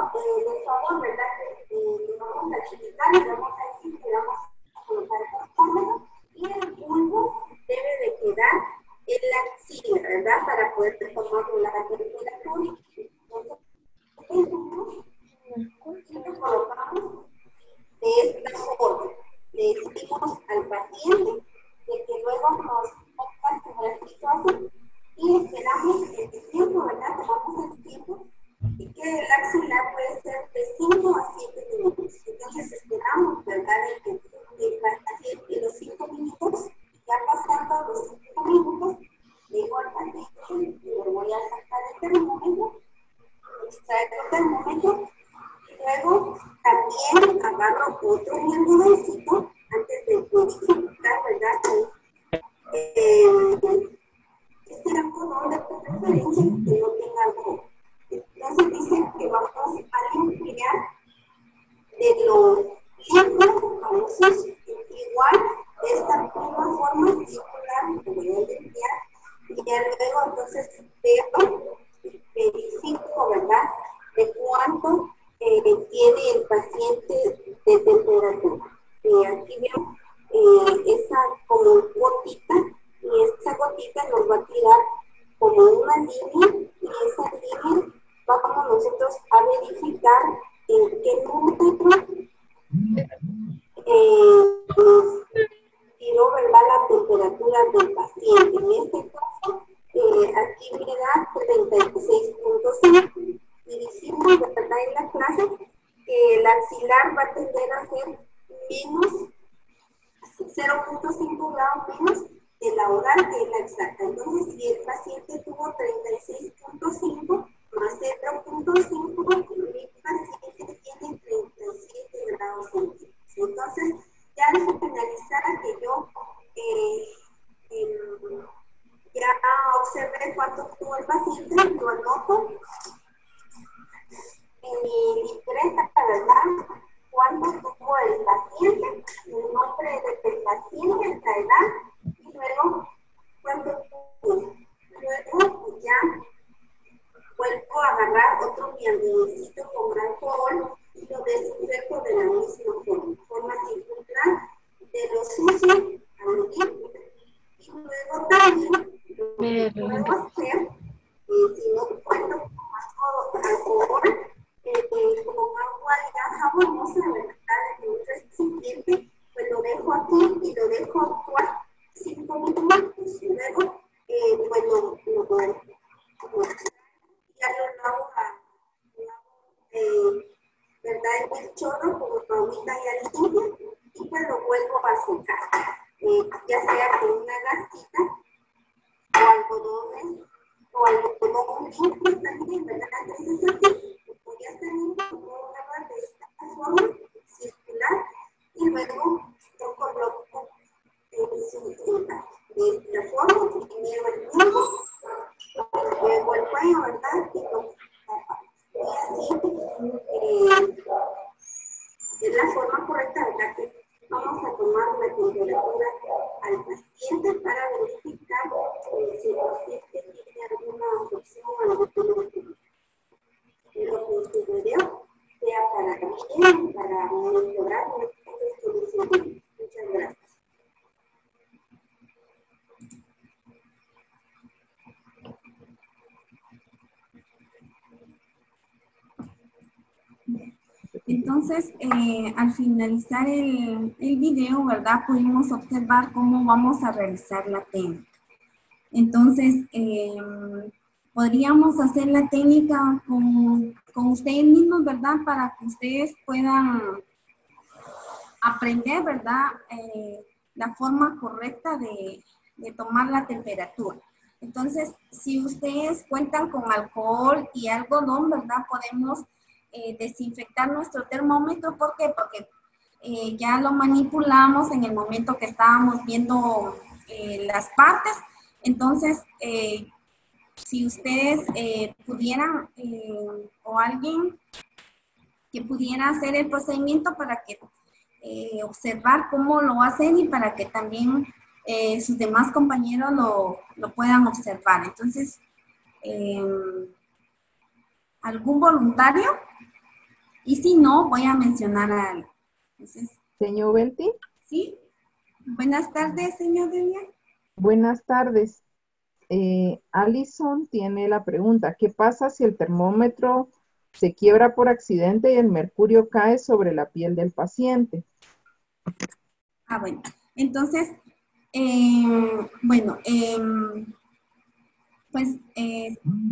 favor, ¿verdad? Que le vamos a chiquitar y vamos a decir que vamos a colocar el termómetro y el bulbo debe de quedar en la axila, ¿verdad? Para poder tomar la temperatura. Entonces, el bulbo y lo colocamos de esta forma. Le decimos al paciente de que luego nos ponga su bracito así y esperamos el tiempo, ¿verdad? Tomamos el tiempo y que el axilar puede ser de 5 a 7 minutos. Entonces esperamos, ¿verdad? El paciente de los 5 minutos, ya pasando los 5 minutos, dejo al paciente y le voy a sacar el termómetro, extraigo el termómetro. Luego también agarro otro algodoncito antes de verificar, ¿verdad? Este algodón de preferencia que no tenga algodón. Entonces dice que vamos a limpiar de lo limpio a lo sucio. Igual de esta misma forma circular que voy a limpiar y ya luego entonces veo, verifico, ¿verdad? De cuánto tiene el paciente de temperatura. Aquí veo esa como gotita y esa gotita nos va a tirar como una línea y esa línea vamos nosotros a verificar en qué número tiró, ¿verdad? La temperatura del paciente. En este caso, aquí me da 36.5 y dijimos, ¿verdad? En la clase que el axilar va a tender a ser menos 0.5 grados menos de la oral, que es la exacta. Entonces, si el paciente tuvo 36.5 más 0.5, el paciente tiene 37 grados centígrados. Entonces, ya al finalizar que yo ya observé cuánto tuvo el paciente, lo anoto en mi libreta, ¿verdad? Cuánto tuvo el paciente, el nombre del paciente, la edad, y luego cuánto tuvo. Luego pues ya vuelvo a agarrar otro mi algodoncito con alcohol y lo desinfecto de la misma forma circular, de lo sucio a lo limpio. Y luego también lo que puedo hacer, si no cuento con alcohol, como agua ya jabonosa, ¿verdad? En un recipiente, pues lo dejo aquí y lo dejo actuar 5 minutos. Y luego, pues ya lo lavo ¿verdad? En el chorro con agüita ya limpia y pues lo vuelvo a secar. Ya sea con una gasita o algodón limpio también, ¿verdad? Entonces así, pues ya está limpio, lo puedo agarrar de esta forma circular y luego lo coloco en su tinta. De esta forma, primero el bulbo, luego el cuello, ¿verdad? Y luego y así es la forma correcta, ¿verdad? Que vamos a tomar la temperatura al paciente para verificar si el paciente tiene alguna afección o alguna lo que este video sea para bien, para monitorar nuestra solución. Muchas gracias. Entonces, al finalizar el video, ¿verdad? Pudimos observar cómo vamos a realizar la técnica. Entonces, podríamos hacer la técnica con ustedes mismos, ¿verdad? Para que ustedes puedan aprender, ¿verdad? La forma correcta de tomar la temperatura. Entonces, si ustedes cuentan con alcohol y algodón, ¿verdad? Podemos desinfectar nuestro termómetro. ¿Por qué? Porque ya lo manipulamos en el momento que estábamos viendo las partes. Entonces, si ustedes pudieran, o alguien que pudiera hacer el procedimiento para que observar cómo lo hacen y para que también sus demás compañeros lo puedan observar. Entonces, ¿algún voluntario? Y si no, voy a mencionar a alguien. Entonces, Señor Belti. ¿sí? Buenas tardes, señor Delia. Buenas tardes. Alison tiene la pregunta, ¿qué pasa si el termómetro se quiebra por accidente y el mercurio cae sobre la piel del paciente? Bueno, entonces,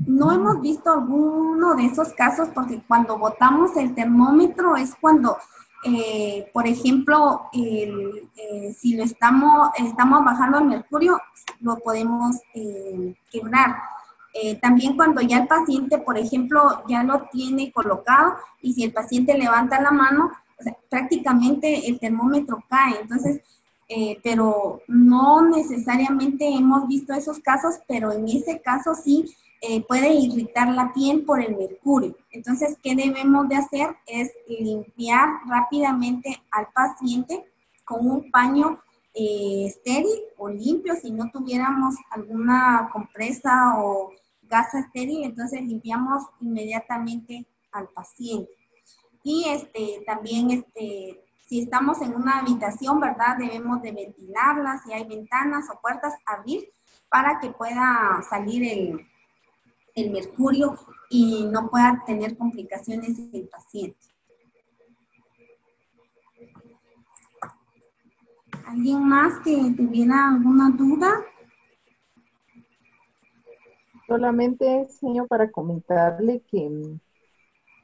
no hemos visto alguno de esos casos porque cuando botamos el termómetro es cuando, por ejemplo, si lo estamos bajando el mercurio, lo podemos quebrar. También cuando ya el paciente, por ejemplo, ya lo tiene colocado y si el paciente levanta la mano, o sea, prácticamente el termómetro cae. Entonces, pero no necesariamente hemos visto esos casos, pero en ese caso sí puede irritar la piel por el mercurio. Entonces, ¿qué debemos de hacer? Es limpiar rápidamente al paciente con un paño estéril o limpio. Si no tuviéramos alguna compresa o gasa estéril, entonces limpiamos inmediatamente al paciente. Y también si estamos en una habitación, ¿verdad? Debemos de ventilarla, si hay ventanas o puertas, abrir para que pueda salir el mercurio y no pueda tener complicaciones el paciente. ¿Alguien más que tuviera alguna duda? Solamente, señor, para comentarle que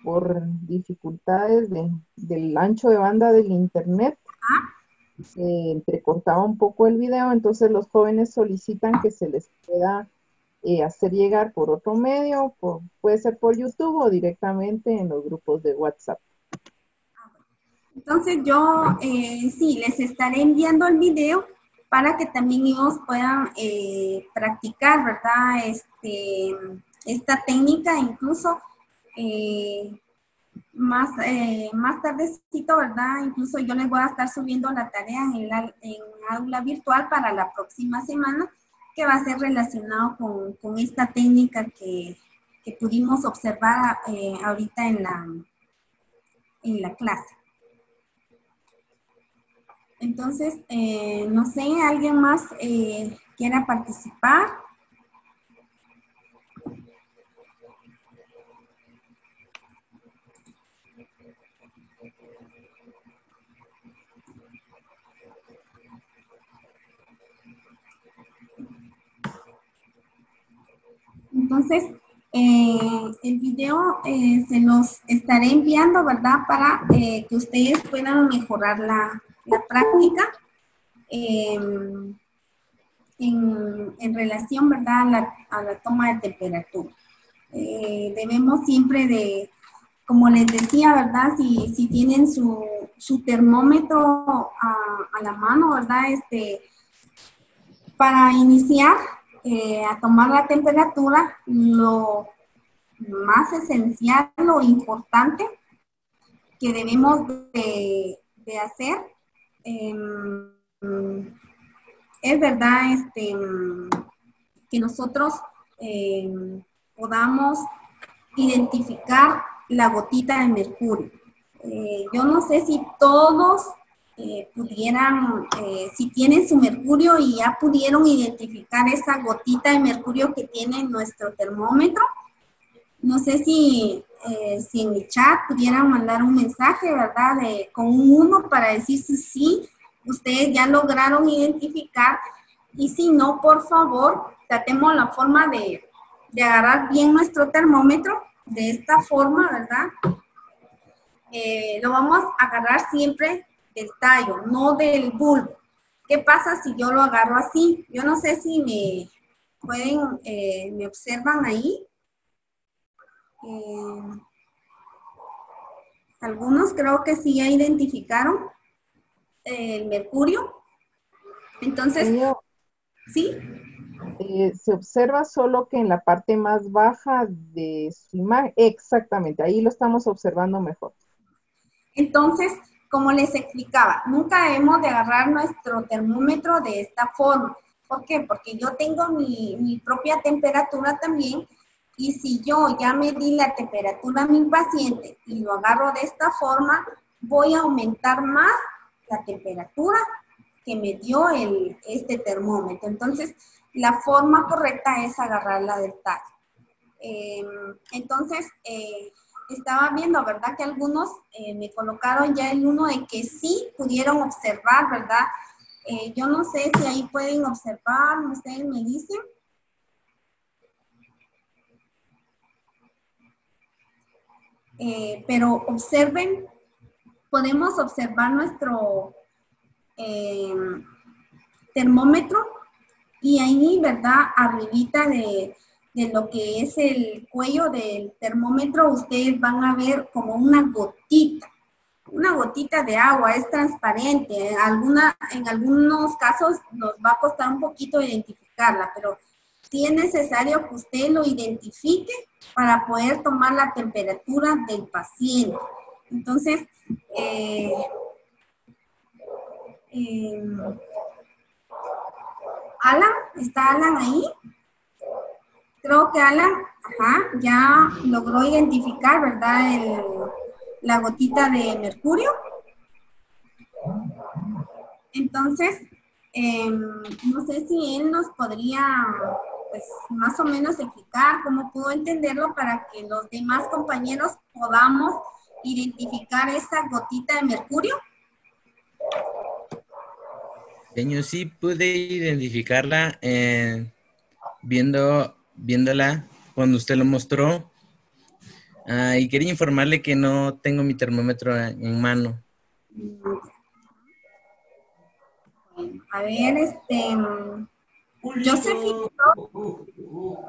por dificultades del ancho de banda del internet, se entrecortaba un poco el video, entonces los jóvenes solicitan que se les pueda hacer llegar por otro medio, puede ser por YouTube o directamente en los grupos de WhatsApp. Entonces yo sí, les estaré enviando el video para que también ellos puedan practicar, ¿verdad? Esta técnica, incluso más tardecito, ¿verdad? Incluso yo les voy a estar subiendo la tarea en aula virtual para la próxima semana, que va a ser relacionado con esta técnica que pudimos observar ahorita en la clase. Entonces, no sé, ¿alguien más quiera participar? Entonces, el video se los estaré enviando, ¿verdad? Para que ustedes puedan mejorar la práctica en relación, ¿verdad? A la toma de temperatura. Debemos siempre de, como les decía, ¿verdad? Si tienen su termómetro a la mano, ¿verdad? Para iniciar a tomar la temperatura, lo más esencial, lo importante que debemos de hacer es, ¿verdad? Que nosotros podamos identificar la gotita de mercurio. Yo no sé si todos pudieran, si tienen su mercurio y ya pudieron identificar esa gotita de mercurio que tiene nuestro termómetro. No sé si en mi chat pudieran mandar un mensaje, ¿verdad? Con un 1 para decir si sí, ustedes ya lograron identificar. Y si no, por favor, tratemos la forma de agarrar bien nuestro termómetro de esta forma, ¿verdad? Lo vamos a agarrar siempre del tallo, no del bulbo. ¿Qué pasa si yo lo agarro así? Yo no sé si me observan ahí. Algunos creo que sí ya identificaron el mercurio. Entonces, Señor, ¿sí? se observa solo que en la parte más baja de su imagen, exactamente, ahí lo estamos observando mejor. Entonces, como les explicaba, nunca debemos de agarrar nuestro termómetro de esta forma. ¿Por qué? Porque yo tengo mi propia temperatura también, y si yo ya medí la temperatura a mi paciente y lo agarro de esta forma, voy a aumentar más la temperatura que me dio este termómetro. Entonces, la forma correcta es agarrarla del tallo. Entonces, estaba viendo, ¿verdad? Que algunos me colocaron ya el 1 de que sí pudieron observar, ¿verdad? Yo no sé si ahí pueden observar, ustedes me dicen. Pero observen, podemos observar nuestro termómetro y ahí, ¿verdad? Arribita de lo que es el cuello del termómetro, ustedes van a ver como una gotita de agua, es transparente. En algunos casos nos va a costar un poquito identificarla, pero sí es necesario que usted lo identifique para poder tomar la temperatura del paciente. Entonces, Alan, ¿está Alan ahí? Creo que Alan, ya logró identificar, ¿verdad? La gotita de mercurio. Entonces, no sé si él nos podría, pues, más o menos explicar cómo pudo entenderlo para que los demás compañeros podamos identificar esa gotita de mercurio. Señor, sí pude identificarla viéndola cuando usted lo mostró. Y quería informarle que no tengo mi termómetro en mano. A ver, Josephine,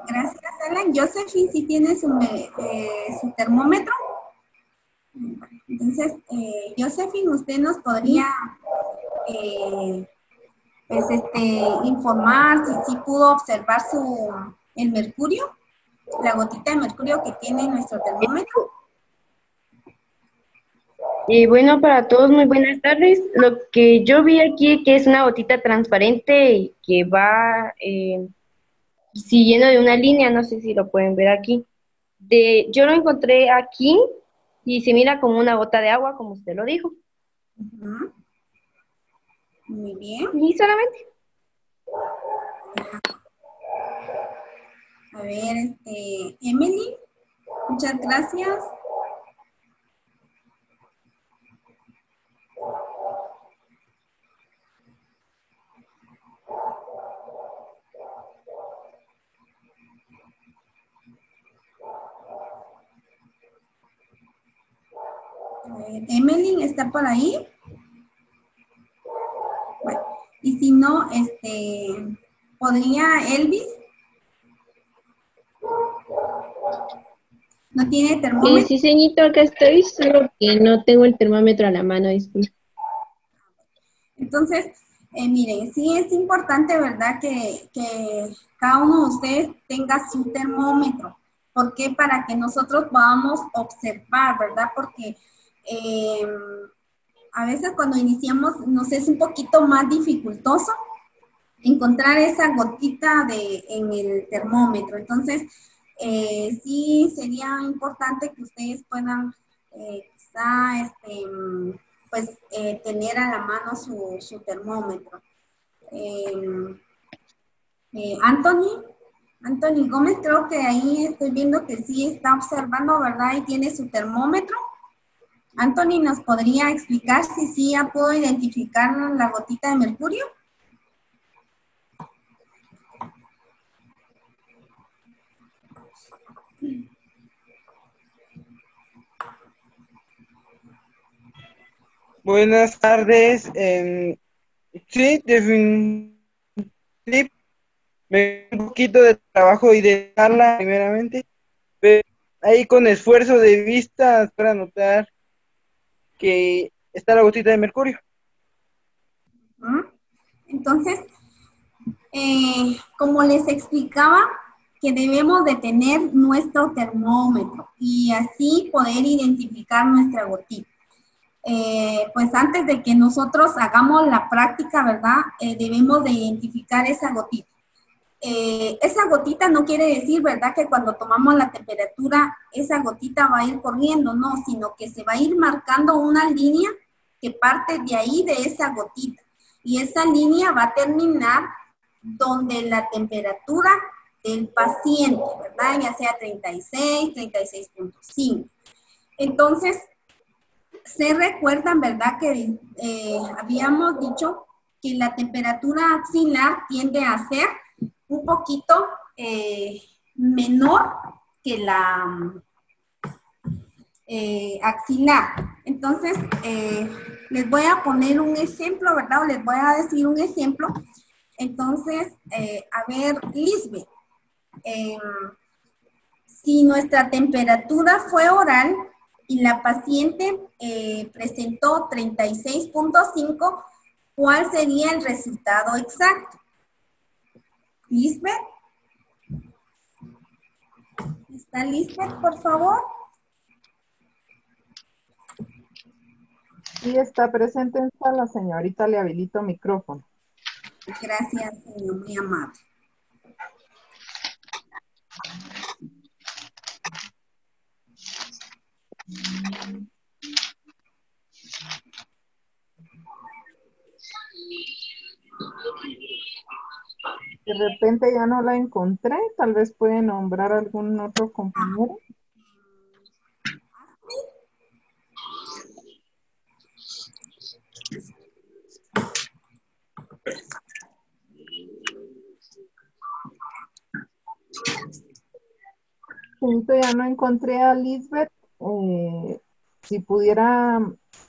gracias, Alan. Josephine, ¿sí tiene su termómetro? Entonces, Josephine, usted nos podría pues, informar si pudo observar el mercurio, la gotita de mercurio que tiene nuestro termómetro. Bueno, para todos, muy buenas tardes. Lo que yo vi aquí, que es una gotita transparente y que va siguiendo de una línea, no sé si lo pueden ver aquí. Yo lo encontré aquí y se mira como una gota de agua, como usted lo dijo. Muy bien. Y solamente. A ver, Emily, muchas gracias. A ver, Emily, ¿está por ahí? Bueno, y si no, ¿podría Elvis? ¿No tiene termómetro? Sí, señorito, acá estoy, solo que no tengo el termómetro a la mano, disculpe. Entonces, miren, sí es importante, ¿verdad? Que cada uno de ustedes tenga su termómetro. ¿Por qué? Para que nosotros podamos observar, ¿verdad? Porque a veces cuando iniciamos nos es un poquito más dificultoso encontrar esa gotita en el termómetro. Entonces, sí sería importante que ustedes puedan quizá pues tener a la mano su termómetro. Anthony Gómez, creo que ahí estoy viendo que sí está observando, ¿verdad? Y tiene su termómetro. Anthony, ¿nos podría explicar si sí ya puedo identificar la gotita de mercurio? Buenas tardes. Sí, definitivamente me da un poquito de trabajo identificarla primeramente, pero ahí con esfuerzo de vista para notar que está la gotita de mercurio. Entonces, como les explicaba, que debemos de tener nuestro termómetro y así poder identificar nuestra gotita. Pues antes de que nosotros hagamos la práctica, ¿verdad? Debemos de identificar esa gotita. Esa gotita no quiere decir, ¿verdad? Que cuando tomamos la temperatura, esa gotita va a ir corriendo, no, sino que se va a ir marcando una línea que parte de ahí, de esa gotita. Y esa línea va a terminar donde la temperatura del paciente, ¿verdad? Ya sea 36, 36.5. Entonces, se recuerdan, ¿verdad? Que habíamos dicho que la temperatura axilar tiende a ser un poquito menor que la axilar. Entonces, les voy a poner un ejemplo, ¿verdad? O les voy a decir un ejemplo. Entonces, a ver, Lisbeth, si nuestra temperatura fue oral y la paciente presentó 36.5, ¿cuál sería el resultado exacto? Lisbeth. ¿Está Lisbeth, por favor? Sí, está presente en sala, señorita, le habilito micrófono. Gracias, señor, muy amable. De repente ya no la encontré, tal vez puede nombrar algún otro compañero. Justo ya no encontré a Lisbeth. Si pudiera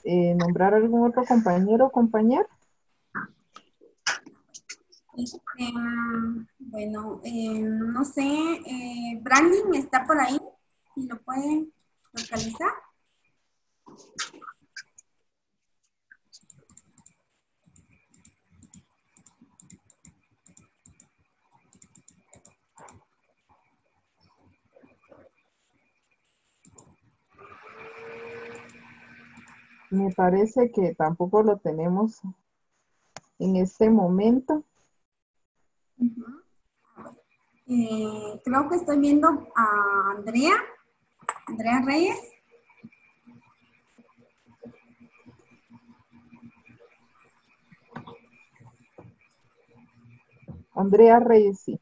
nombrar algún otro compañero o compañera. Bueno, no sé, Brandon está por ahí, si lo pueden localizar. Me parece que tampoco lo tenemos en este momento. Creo que estoy viendo a Andrea Reyes. Andrea Reyes, sí.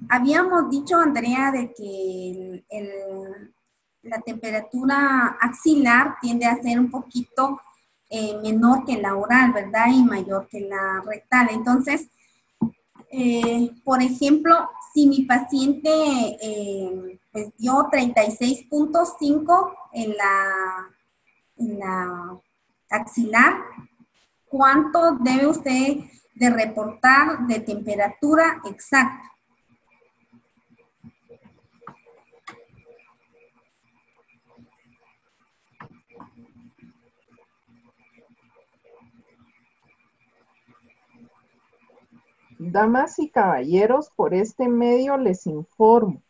Habíamos dicho, Andrea, de que la temperatura axilar tiende a ser un poquito menor que la oral, ¿verdad? Y mayor que la rectal. Entonces, por ejemplo, si mi paciente pues dio 36.5 en la axilar, ¿cuánto debe usted de reportar de temperatura exacta? Damas y caballeros, por este medio les informo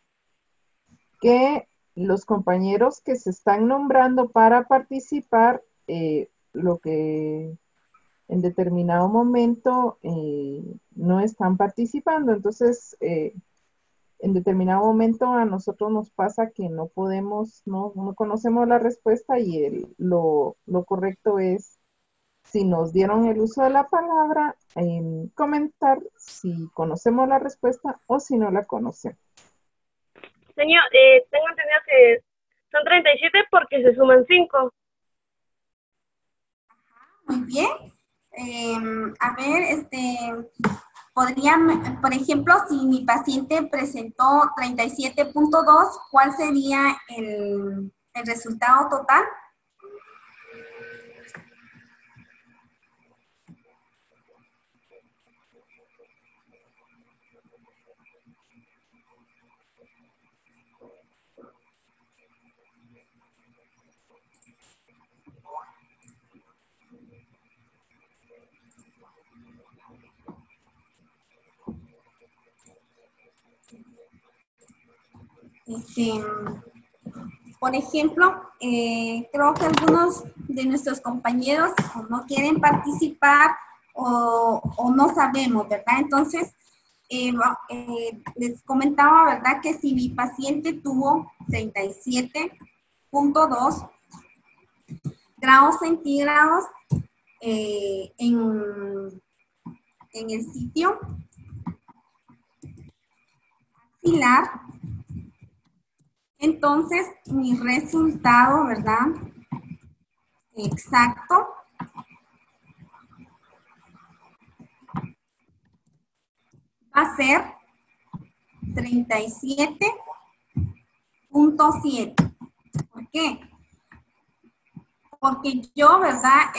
que los compañeros que se están nombrando para participar, lo que en determinado momento no están participando. Entonces, en determinado momento a nosotros nos pasa que no podemos, no conocemos la respuesta y lo correcto es si nos dieron el uso de la palabra, comentar si conocemos la respuesta o si no la conocemos. Señor, tengo entendido que son 37 porque se suman 5. Muy bien. A ver, podría, por ejemplo, si mi paciente presentó 37.2, ¿cuál sería el resultado total? Por ejemplo, creo que algunos de nuestros compañeros o no quieren participar o no sabemos, ¿verdad? Entonces, les comentaba, ¿verdad? Que si mi paciente tuvo 37.2 grados centígrados en el sitio axilar, entonces mi resultado, ¿verdad? Exacto va a ser 37.7. ¿Por qué? Porque yo, ¿verdad?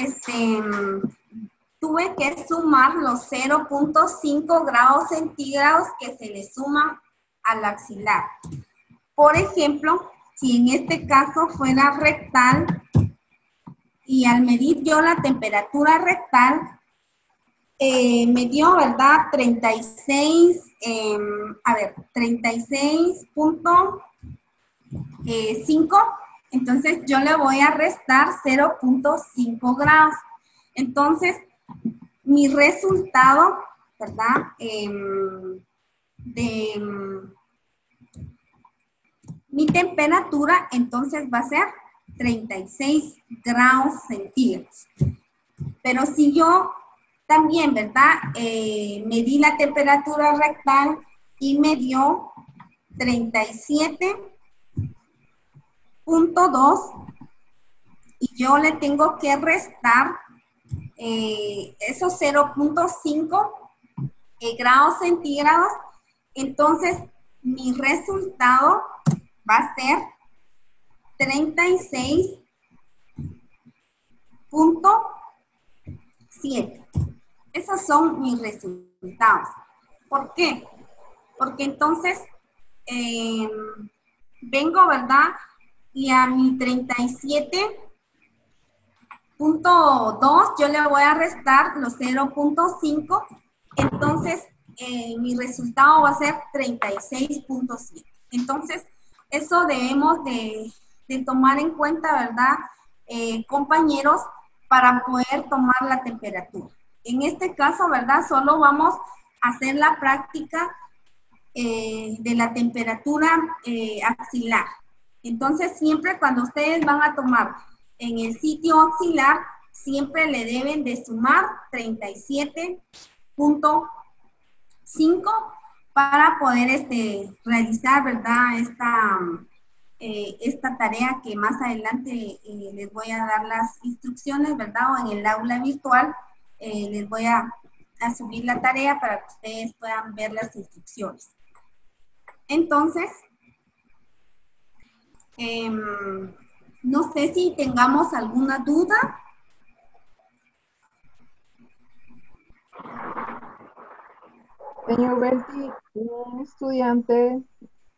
Tuve que sumar los 0.5 grados centígrados que se le suman al axilar. Por ejemplo, si en este caso fuera rectal y al medir yo la temperatura rectal, me dio, ¿verdad? 36.5. Entonces, yo le voy a restar 0.5 grados. Entonces, mi resultado, ¿verdad? Mi temperatura, entonces, va a ser 36 grados centígrados. Pero si yo también, ¿verdad? Medí la temperatura rectal y me dio 37.2 y yo le tengo que restar esos 0.5 grados centígrados, entonces mi resultado va a ser 36.7. Esos son mis resultados. ¿Por qué? Porque entonces vengo, ¿verdad? Y a mi 37.2 yo le voy a restar los 0.5. Entonces, mi resultado va a ser 36.7. Entonces, eso debemos de tomar en cuenta, ¿verdad? Compañeros, para poder tomar la temperatura. En este caso, ¿verdad? Solo vamos a hacer la práctica de la temperatura axilar. Entonces, siempre cuando ustedes van a tomar en el sitio axilar, siempre le deben de sumar 37.5 para poder realizar, ¿verdad? Esta tarea que más adelante les voy a dar las instrucciones, ¿verdad? O en el aula virtual les voy a subir la tarea para que ustedes puedan ver las instrucciones. Entonces, no sé si tengamos alguna duda. Señor Berti, un estudiante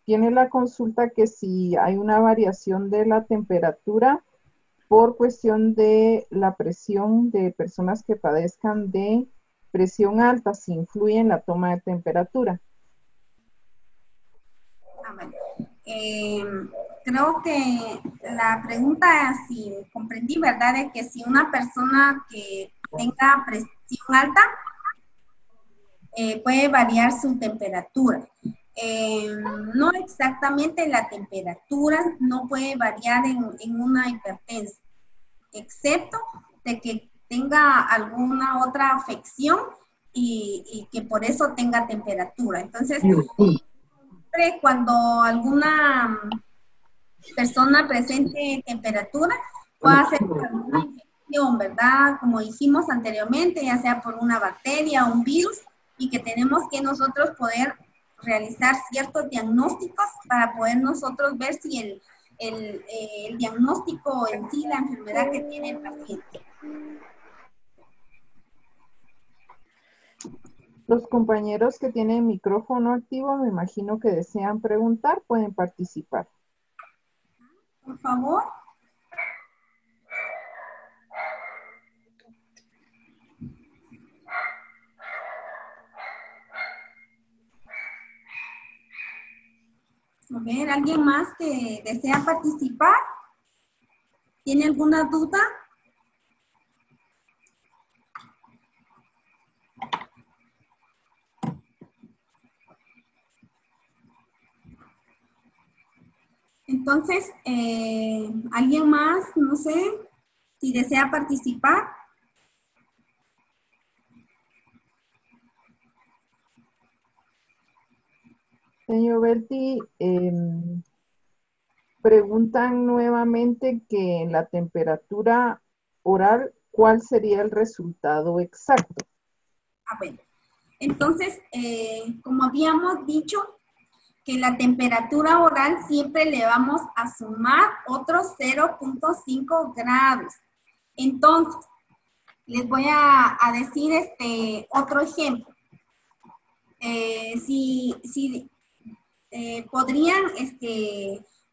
tiene la consulta que si hay una variación de la temperatura por cuestión de la presión de personas que padezcan de presión alta, si influye en la toma de temperatura. Bueno. Creo que la pregunta, si comprendí, ¿verdad? De que si una persona que tenga presión alta puede variar su temperatura. No exactamente la temperatura no puede variar en una hipertensión, excepto de que tenga alguna otra afección y que por eso tenga temperatura. Entonces, siempre cuando alguna persona presente temperatura, puede ser por alguna infección, ¿verdad? Como dijimos anteriormente, ya sea por una bacteria o un virus, y que tenemos que nosotros poder realizar ciertos diagnósticos para poder nosotros ver si el diagnóstico en sí, la enfermedad que tiene el paciente. Los compañeros que tienen micrófono activo, me imagino que desean preguntar, pueden participar. Por favor. A ver, ¿alguien más que desea participar? ¿Tiene alguna duda? Entonces, ¿alguien más? No sé si desea participar. Señor Berti, preguntan nuevamente que en la temperatura oral, ¿cuál sería el resultado exacto? Bueno, entonces, como habíamos dicho, que la temperatura oral siempre le vamos a sumar otros 0.5 grados. Entonces, les voy a decir otro ejemplo. Podrían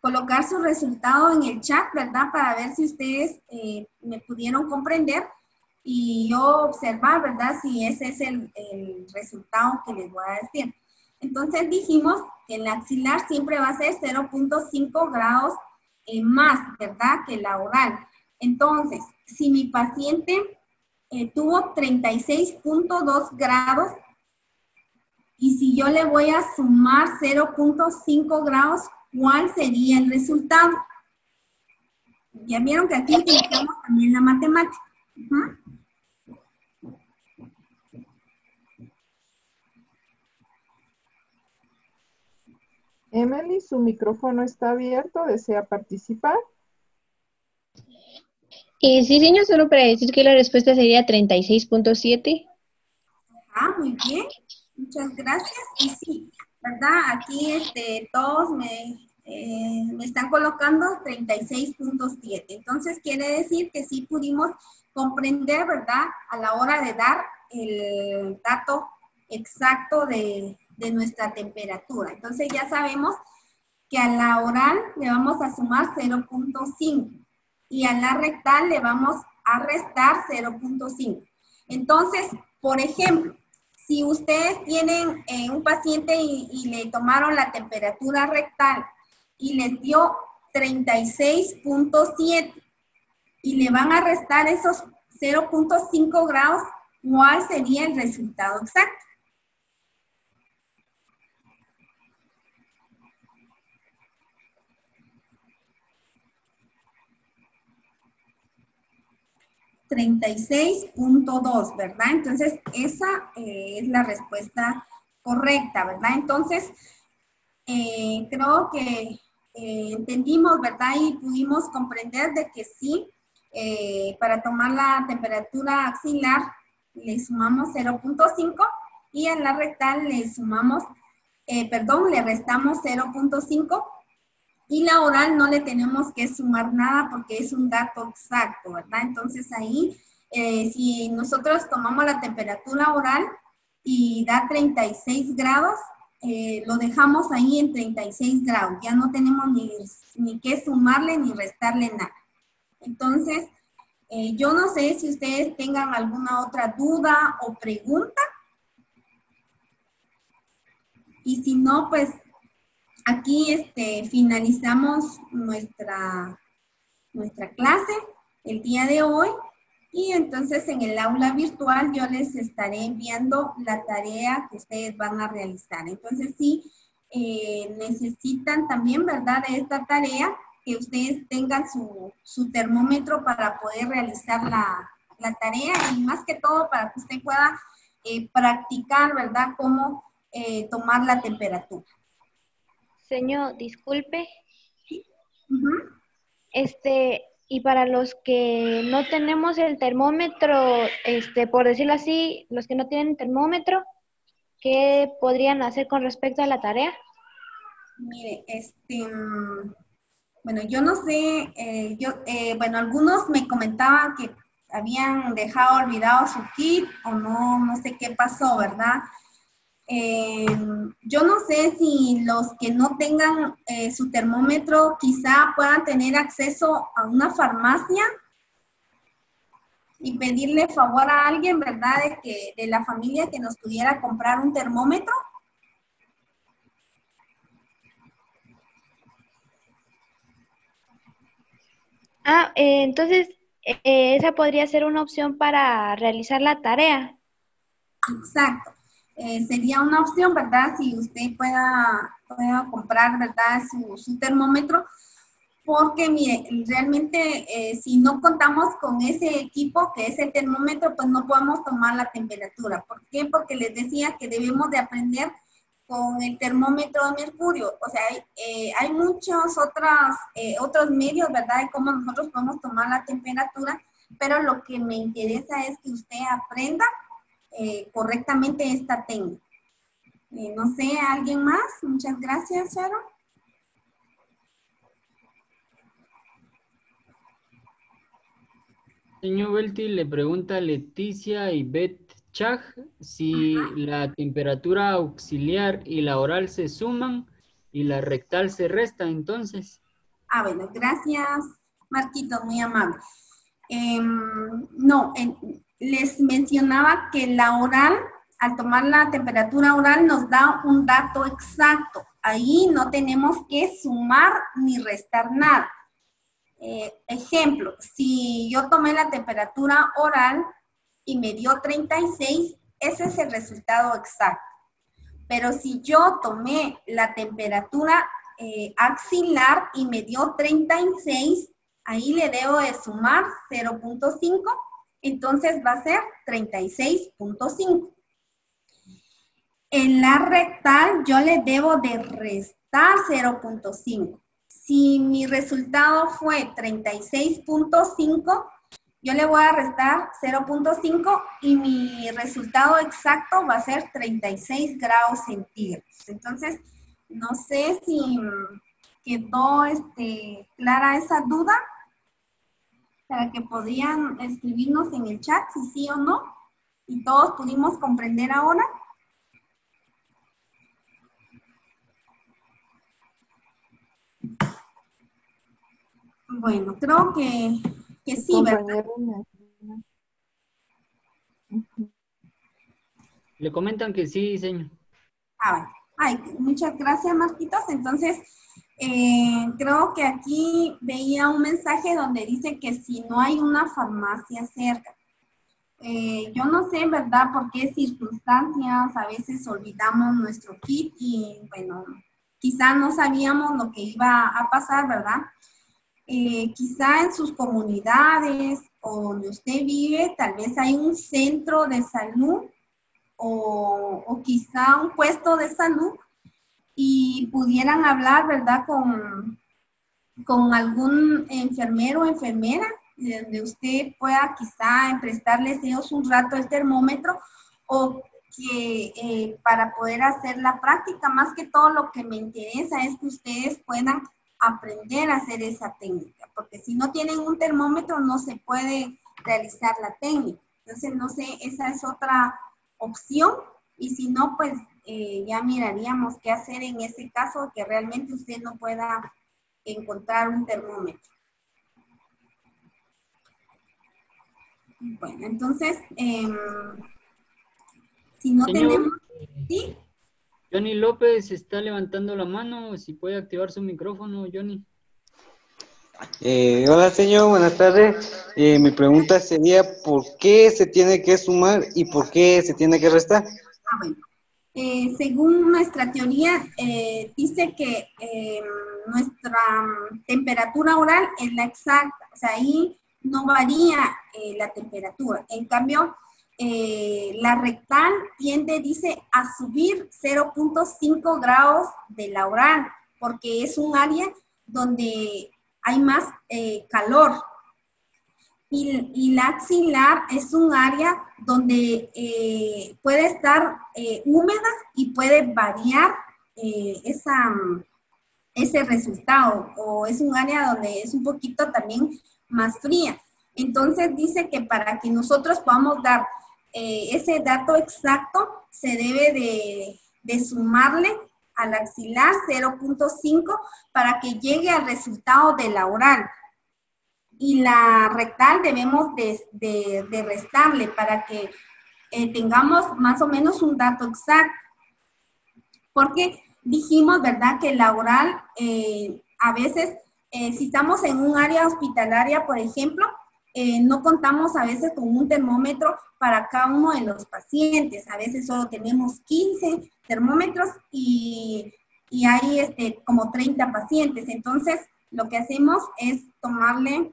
colocar su resultado en el chat, ¿verdad? Para ver si ustedes me pudieron comprender y yo observar, ¿verdad? Si ese es el resultado que les voy a decir. Entonces dijimos que el axilar siempre va a ser 0.5 grados más, ¿verdad? Que la oral. Entonces, si mi paciente tuvo 36.2 grados, y si yo le voy a sumar 0.5 grados, ¿cuál sería el resultado? Ya vieron que aquí utilizamos también la matemática. Emily, su micrófono está abierto, ¿desea participar? Sí, señor, solo para decir que la respuesta sería 36.7. Muy bien. Muchas gracias. Y sí, ¿verdad? Aquí todos me están colocando 36.7. Entonces quiere decir que sí pudimos comprender, ¿verdad? A la hora de dar el dato exacto de nuestra temperatura. Entonces ya sabemos que a la oral le vamos a sumar 0.5 y a la rectal le vamos a restar 0.5. Entonces, por ejemplo, si ustedes tienen un paciente y le tomaron la temperatura rectal y les dio 36.7 y le van a restar esos 0.5 grados, ¿cuál sería el resultado exacto? $36.2, ¿verdad? Entonces, esa es la respuesta correcta, ¿verdad? Entonces, creo que entendimos, ¿verdad? Y pudimos comprender de que sí, para tomar la temperatura axilar le sumamos 0.5 y a la rectal le sumamos, le restamos 0.5 y la oral no le tenemos que sumar nada porque es un dato exacto, ¿verdad? Entonces ahí, si nosotros tomamos la temperatura oral y da 36 grados, lo dejamos ahí en 36 grados. Ya no tenemos ni que sumarle ni restarle nada. Entonces, yo no sé si ustedes tengan alguna otra duda o pregunta. Y si no, pues aquí finalizamos nuestra clase el día de hoy. Y entonces en el aula virtual yo les estaré enviando la tarea que ustedes van a realizar. Entonces sí, necesitan también, ¿verdad?, de esta tarea, que ustedes tengan su termómetro para poder realizar la tarea y más que todo para que usted pueda practicar, ¿verdad? Cómo tomar la temperatura. Señor, disculpe. Uh-huh. Y para los que no tenemos el termómetro, por decirlo así, los que no tienen termómetro, ¿qué podrían hacer con respecto a la tarea? Mire, bueno, yo no sé, bueno, algunos me comentaban que habían dejado olvidado su kit o no sé qué pasó, ¿verdad? Yo no sé si los que no tengan su termómetro quizá puedan tener acceso a una farmacia y pedirle favor a alguien, ¿verdad? De la familia que nos pudiera comprar un termómetro. Entonces, esa podría ser una opción para realizar la tarea. Exacto. Sería una opción, ¿verdad? Si usted pueda comprar, ¿verdad? Su termómetro, porque mire, realmente si no contamos con ese equipo que es el termómetro, pues no podemos tomar la temperatura. ¿Por qué? Porque les decía que debemos de aprender con el termómetro de mercurio. O sea, hay muchos otros medios, ¿verdad? De cómo nosotros podemos tomar la temperatura, pero lo que me interesa es que usted aprenda correctamente esta técnica. No sé, ¿alguien más? Muchas gracias, Sharon. Señor Belti, le pregunta Leticia y Beth Chag si la temperatura auxiliar y la oral se suman y la rectal se resta, entonces. Bueno, gracias, Marquito, muy amable. No, les mencionaba que la oral, al tomar la temperatura oral, nos da un dato exacto. Ahí no tenemos que sumar ni restar nada. Ejemplo, si yo tomé la temperatura oral y me dio 36, ese es el resultado exacto. Pero si yo tomé la temperatura axilar y me dio 36, ahí le debo de sumar 0.5, entonces va a ser 36.5. En la rectal yo le debo de restar 0.5. Si mi resultado fue 36.5, yo le voy a restar 0.5 y mi resultado exacto va a ser 36 grados centígrados. Entonces, no sé si quedó clara esa duda, para que podían escribirnos en el chat si sí o no, y todos pudimos comprender ahora. Bueno, creo que sí, ¿verdad? Le comentan que sí, señor. Muchas gracias, Marquitos. Entonces, creo que aquí veía un mensaje donde dice que si no hay una farmacia cerca. Yo no sé, ¿verdad?, por qué circunstancias a veces olvidamos nuestro kit y, bueno, quizá no sabíamos lo que iba a pasar, ¿verdad? Quizá en sus comunidades o donde usted vive, tal vez hay un centro de salud o quizá un puesto de salud y pudieran hablar, ¿verdad?, con algún enfermero o enfermera, donde usted pueda quizá prestarles ellos un rato el termómetro o que para poder hacer la práctica. Más que todo lo que me interesa es que ustedes puedan aprender a hacer esa técnica, porque si no tienen un termómetro no se puede realizar la técnica. Entonces, no sé, esa es otra opción, y si no, pues ya miraríamos qué hacer en ese caso que realmente usted no pueda encontrar un termómetro. Bueno, entonces, si no Señor, tenemos... ¿Sí? Johnny López está levantando la mano, si puede activar su micrófono, Johnny. Hola, señor, buenas tardes. Mi pregunta sería, ¿por qué se tiene que sumar y por qué se tiene que restar? Bueno. Según nuestra teoría, dice que nuestra temperatura oral es la exacta. O sea, ahí no varía la temperatura. En cambio, la rectal tiende, dice, a subir 0.5 grados de la oral, porque es un área donde hay más calor. Y la axilar es un área donde puede estar húmeda y puede variar ese resultado, o es un área donde es un poquito también más fría. Entonces dice que para que nosotros podamos dar ese dato exacto, se debe de sumarle al axilar 0.5 para que llegue al resultado de la oral. Y la rectal debemos de restarle para que tengamos más o menos un dato exacto. Porque dijimos, ¿verdad?, que la oral a veces, si estamos en un área hospitalaria, por ejemplo, no contamos a veces con un termómetro para cada uno de los pacientes. A veces solo tenemos 15 termómetros y hay como 30 pacientes. Entonces, lo que hacemos es tomarle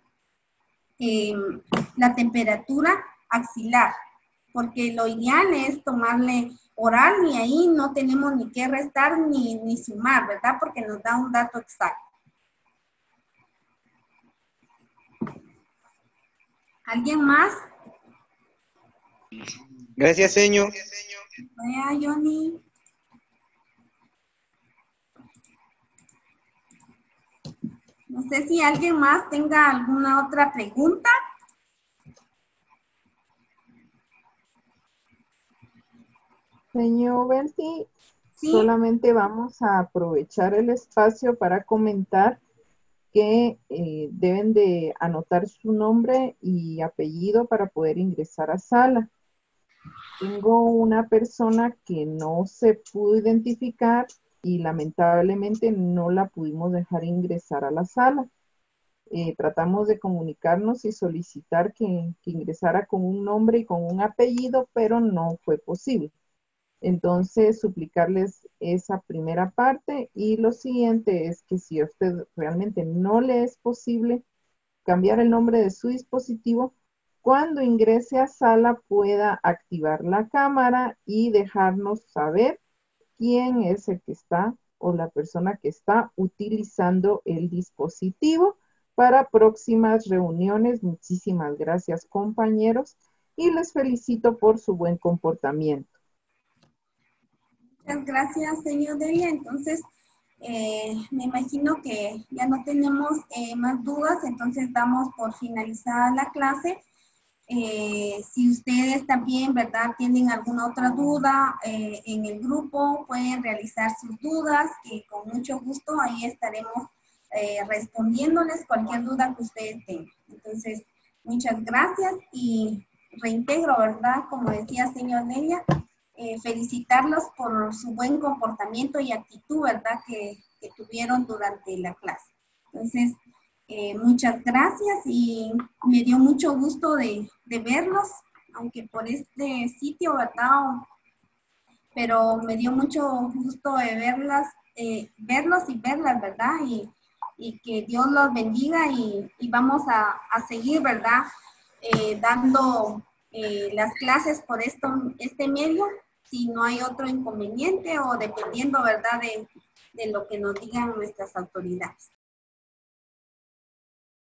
la temperatura axilar, porque lo ideal es tomarle oral y ahí no tenemos ni que restar ni sumar, ¿verdad? Porque nos da un dato exacto. ¿Alguien más? Gracias, señor. Vaya, Johnny. No sé si alguien más tenga alguna otra pregunta. Señor Berti, Sí. solamente vamos a aprovechar el espacio para comentar que deben de anotar su nombre y apellido para poder ingresar a sala. Tengo una persona que no se pudo identificar y lamentablemente no la pudimos dejar ingresar a la sala. Tratamos de comunicarnos y solicitar que ingresara con un nombre y con un apellido, pero no fue posible. Entonces, suplicarles esa primera parte, y lo siguiente es que si a usted realmente no le es posible cambiar el nombre de su dispositivo, cuando ingrese a sala pueda activar la cámara y dejarnos saber quién es el que está o la persona que está utilizando el dispositivo para próximas reuniones. Muchísimas gracias, compañeros, y les felicito por su buen comportamiento. Muchas gracias, señor Delia. Entonces, me imagino que ya no tenemos más dudas, entonces damos por finalizada la clase. Si ustedes también, ¿verdad?, tienen alguna otra duda en el grupo, pueden realizar sus dudas y con mucho gusto ahí estaremos respondiéndoles cualquier duda que ustedes tengan. Entonces, muchas gracias y reintegro, ¿verdad?, como decía señor Delia, felicitarlos por su buen comportamiento y actitud, ¿verdad?, que tuvieron durante la clase. Entonces, muchas gracias y me dio mucho gusto de verlos, aunque por este sitio, ¿verdad? Pero me dio mucho gusto de verlos y verlas, ¿verdad? Y que Dios los bendiga y vamos a seguir, ¿verdad?, dando las clases por este medio, si no hay otro inconveniente o dependiendo, ¿verdad?, de lo que nos digan nuestras autoridades.